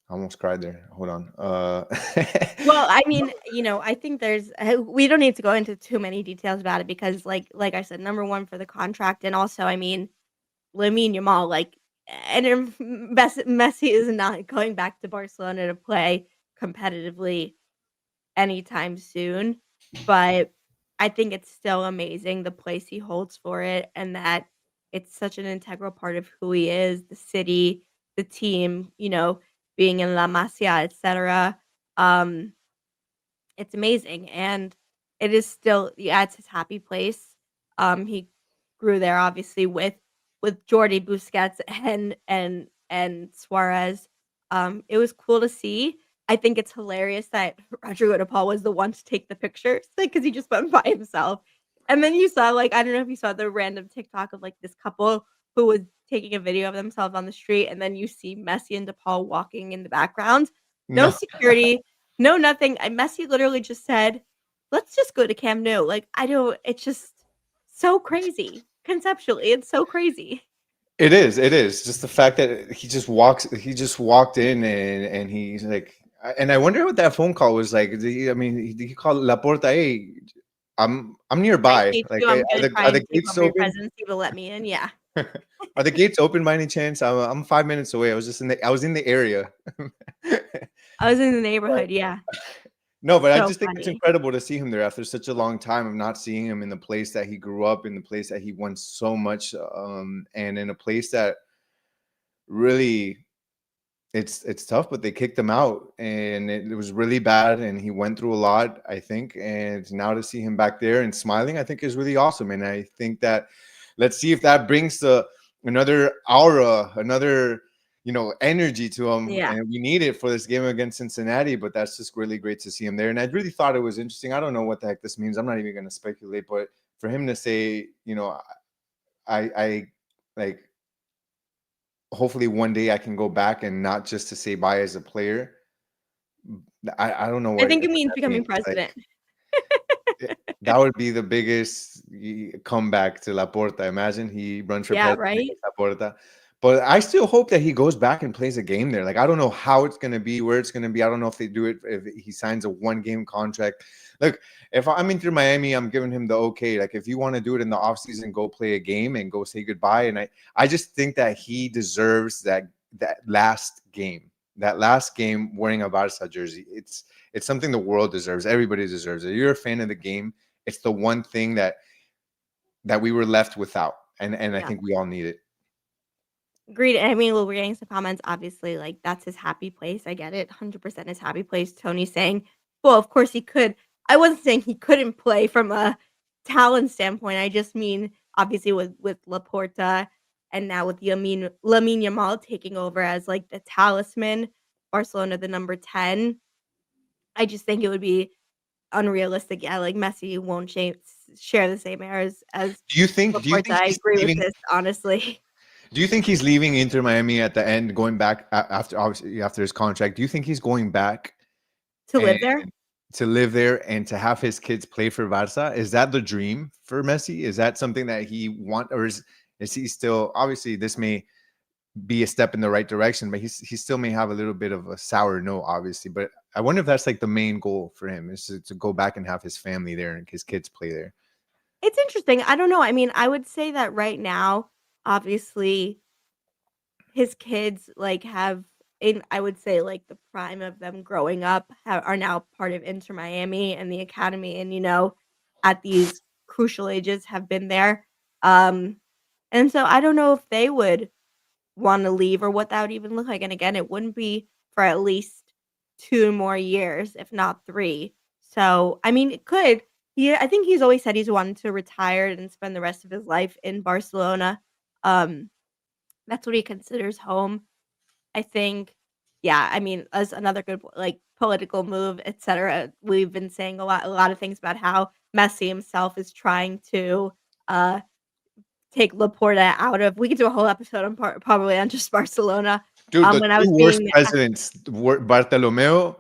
S3: I almost cried there. Hold on.
S2: Well, I mean, I think we don't need to go into too many details about it because like I said, number 1 for the contract, and also, I mean, Lamine Yamal, like, and Messi is not going back to Barcelona to play competitively anytime soon, but I think it's still amazing the place he holds for it and that it's such an integral part of who he is, the city, the team, being in La Masia, etc. Um, it's amazing, and it is still yeah, it's his happy place. He grew there obviously with Jordi Busquets and Suarez. It was cool to see. I think it's hilarious that Rodrigo de Paul was the one to take the pictures, like, because he just went by himself. And then you saw, like, I don't know if you saw the random TikTok of, like, this couple who was taking a video of themselves on the street, and then you see Messi and De Paul walking in the background. No
S3: No,
S2: security, no nothing. Messi literally just said, "Let's just go to Camp Nou." Like, I don't it's just so crazy. Conceptually, it's so crazy.
S3: it is. It is just the fact that he just walked in and he's like, and I wonder what that phone call was like. I mean, did he call Laporta? Hey, I'm
S2: I
S3: nearby.
S2: hate
S3: Like,
S2: you, I'm gonna try
S3: are the
S2: and take
S3: gates
S2: over your
S3: open?
S2: presidency to let me in, yeah.
S3: Are the gates open by any chance? I'm 5 minutes away. I was in the area.
S2: I was in the
S3: But
S2: neighborhood, yeah.
S3: no, but I
S2: So
S3: just think it's
S2: funny.
S3: incredible to see him there after such a long time of not seeing him in the place that he grew up, in the place that he won so much, and in a place that really it's tough, but they kicked him out, and it was really bad, and he went through a lot, I think. And now to see him back there and smiling, I think is really awesome. And I think that let's see if that brings another aura, another energy to him.
S2: Yeah.
S3: And we need it for this game against Cincinnati. But that's just really great to see him there. And I really thought it was interesting. I don't know what the heck this means. I'm not even going to speculate, but for him to say, I like hopefully one day I can go back and not just to say bye as a player. I don't know
S2: I
S3: what
S2: think it means
S3: that
S2: becoming
S3: means. Like,
S2: president.
S3: that would be the biggest comeback to Laporta. Imagine he runs for
S2: Yeah,
S3: president
S2: right?
S3: against Laporta. But I still hope that he goes back and plays a game there. Like, I don't know how it's going to be, where it's going to be. I don't know if they do it, if he signs a 1-game contract. Look, if I'm Inter Miami, I'm giving him the okay. Like, if you want to do it in the offseason, go play a game and go say goodbye. And I just think that he deserves that last game. That last game wearing a Barca jersey. It's something the world deserves. Everybody deserves it. You're a fan of the game. It's the one thing that we were left without. And I
S2: Yeah.
S3: think we all need it.
S2: Agreed. I mean, well, we're getting some comments, obviously, like, that's his happy place. I get it. 100% his happy place. Tony saying, well, of course he could. I wasn't saying he couldn't play from a talent standpoint. I just mean, obviously, with Laporta and now with Lamine Yamal taking over as like the talisman, Barcelona, the number 10. I just think it would be unrealistic. Yeah, like Messi won't share the same air as
S3: Do you
S2: Laporta.
S3: think
S2: I
S3: he's
S2: agree with
S3: leaving?
S2: this, honestly.
S3: Do you think he's leaving Inter Miami at the end, going back after, obviously, after his contract? Do you think he's going back
S2: To
S3: and
S2: live there?
S3: to live there and to have his kids play for Barca? Is that the dream for Messi? Is that something that he want, or is he still, obviously this may be a step in the right direction, but he still may have a little bit of a sour note, obviously. But I wonder if that's like the main goal for him, is to go back and have his family there and his kids play there.
S2: It's interesting. I don't know. I mean, I would say that right now, obviously, his kids like have in I would say like the prime of them growing up are now part of Inter Miami and the academy, and at these crucial ages have been there. Um, and so I don't know if they would want to leave or what that would even look like. And again, it wouldn't be for at least 2 more years, if not three. So I mean, it could. I think he's always said he's wanted to retire and spend the rest of his life in Barcelona. Um, that's what he considers home. I think, yeah, I mean, as another good like political move, etc. We've been saying a lot of things about how Messi himself is trying to uh take Laporta out of. We could do a whole episode on probably on just Barcelona.
S3: Dude, the
S2: When I
S3: two
S2: was
S3: worst
S2: being
S3: presidents, Bartolomeo,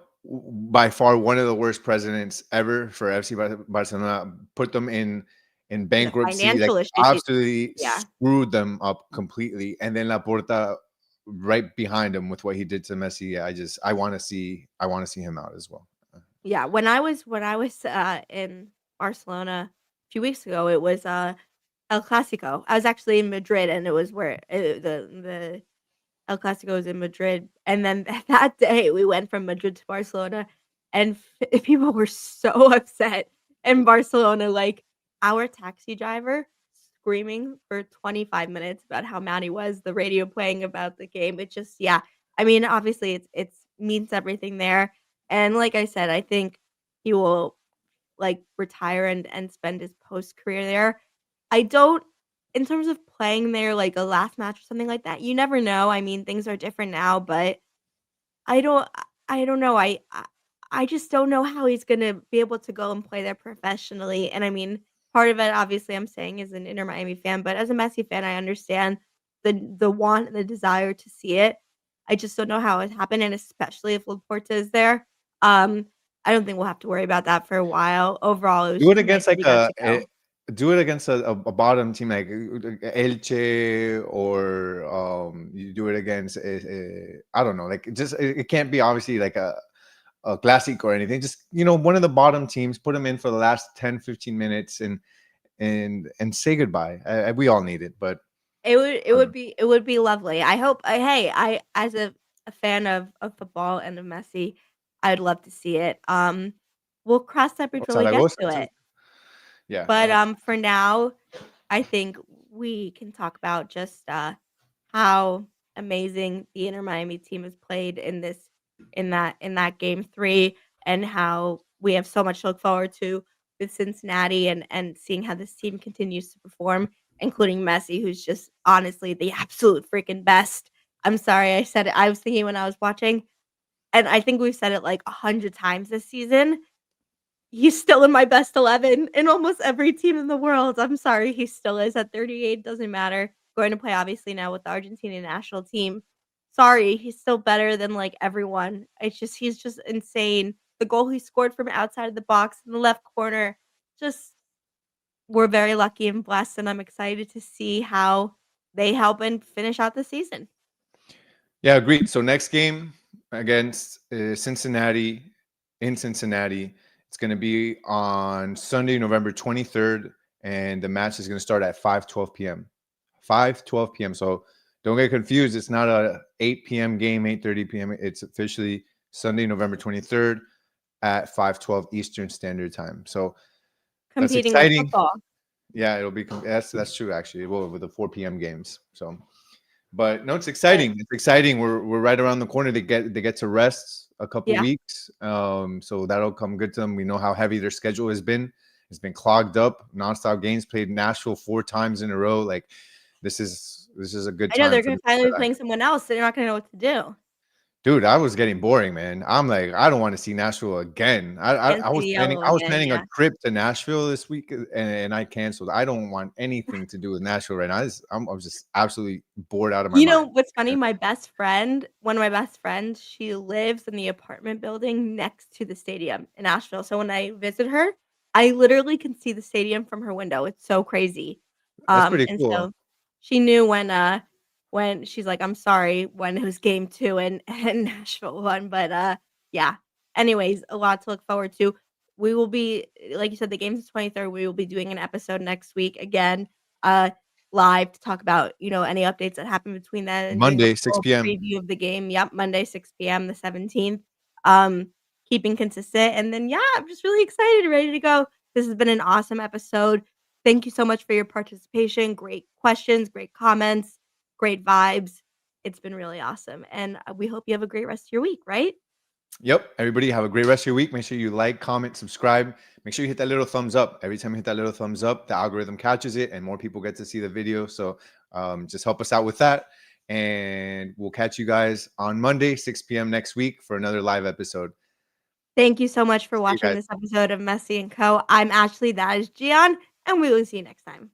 S3: by far one of the worst presidents ever for FC Barcelona, put them in
S2: in a
S3: bankruptcy, like
S2: financial issue,
S3: absolutely
S2: yeah.
S3: screwed them up completely. And then Laporta right behind him with what he did to Messi. I want to see him out as well.
S2: Yeah, when I was in Barcelona a few weeks ago, it was El Clasico. I was actually in Madrid, and it was where the El Clasico was in Madrid, and then that day we went from Madrid to Barcelona, and people were so upset in Barcelona, like, our taxi driver screaming for 25 minutes about how mad he was, the radio playing about the game. It just yeah. I mean, obviously, it's means everything there, and like I said, I think he will, like, retire and spend his post-career there. I don't in terms of playing there, like, a last match or something like that, you never know. I mean, things are different now, but I don't know, I just don't know how he's gonna be able to go and play there professionally, and I mean, part of it, obviously, I'm saying as an Inter Miami fan, but as a Messi fan, I understand the want, the desire to see it. I just don't know how it happened, and especially if Laporta is there. Um, I don't think we'll have to worry about that for a while. Overall, it was
S3: Do it
S2: just nice
S3: against
S2: that
S3: like
S2: he got to go.
S3: do it against a bottom team like Elche, or you do it against I don't know, like it can't be obviously like a classic or anything. Just one of the bottom teams, put them in for the last 10-15 minutes and say goodbye. We all need it, but um,
S2: It would be lovely. I hope hey, I as a fan of football and of Messi, I'd love to see it. We'll cross that bridge when we get
S3: Zaragoza
S2: to
S3: too.
S2: it.
S3: Yeah.
S2: But, for now, I think we can talk about just, how amazing the Inter Miami team has played in that game 3, and how we have so much to look forward to with Cincinnati and seeing how this team continues to perform, including Messi, who's just honestly the absolute freaking best. I'm sorry I said it. I was thinking when I was watching, and I think we've said it like 100 times this season, he's still in my best 11 in almost every team in the world. I'm sorry, he still is at 38, doesn't matter. Going to play obviously now with the Argentinian national team. Sorry, he's still better than, like, everyone. He's just insane. The goal he scored from outside of the box in the left corner, just we're very lucky and blessed, and I'm excited to see how they help and finish out the season.
S3: Yeah, agreed. So next game against Cincinnati, in Cincinnati, it's going to be on Sunday, November 23rd, and the match is going to start at 5:12 p.m. 5:12 p.m. So don't get confused. It's not a 8 p.m. game, 8:30 p.m. It's officially Sunday, November 23rd at 5:12 Eastern Standard Time. So that's
S2: Competing with
S3: exciting.
S2: football.
S3: Yeah, it'll be that's true actually. Well, with the 4 p.m. games. So but no, it's exciting. It's exciting. We're right around the corner. They get to rest a couple
S2: Yeah.
S3: weeks. So that'll come good to them. We know how heavy their schedule has been. It's been clogged up, nonstop games, played Nashville 4 times in a row. Like this is a good
S2: I know
S3: time
S2: they're
S3: for
S2: gonna
S3: them to
S2: finally be
S3: relax.
S2: playing someone else, so they're not gonna know what to do.
S3: Dude, I was getting boring, man. I'm like, I don't want to see Nashville again.
S2: Can't
S3: I
S2: see
S3: was
S2: the
S3: planning
S2: yellow
S3: I was
S2: again,
S3: planning a
S2: yeah.
S3: trip to Nashville this week, and I canceled. I don't want anything to do with Nashville right now. I'm just absolutely bored out of my
S2: You know
S3: mind.
S2: what's funny? My best friend one of my best friends, she lives in the apartment building next to the stadium in Asheville, so when I visit her, I literally can see the stadium from her window, it's so crazy.
S3: That's pretty
S2: And
S3: cool.
S2: so she knew when she's like, "I'm sorry," when it was game 2 and Nashville won, but, yeah. Anyways, a lot to look forward to. We will be like you said, the game's the 23rd, we will be doing an episode next week again, uh live to talk about, any updates that happen between then and doing a
S3: Monday, 6
S2: full
S3: p.m.
S2: preview of the game. Yep, Monday, 6 PM, the 17th. Um, keeping consistent, and then, yeah, I'm just really excited and ready to go. This has been an awesome episode. Thank you so much for your participation. Great questions, great comments, great vibes. It's been really awesome, and, we hope you have a great rest of your week, right?
S3: Yep. Everybody have a great rest of your week. Make sure you like, comment, subscribe. Make sure you hit that little thumbs up. Every time you hit that little thumbs up, the algorithm catches it and more people get to see the video. So just help us out with that. And we'll catch you guys on Monday, 6 p.m. next week for another live episode.
S2: Thank you so much for
S3: See you
S2: watching
S3: guys.
S2: this episode of Messi Co. I'm Ashley, that is Gian, and we will see you next time.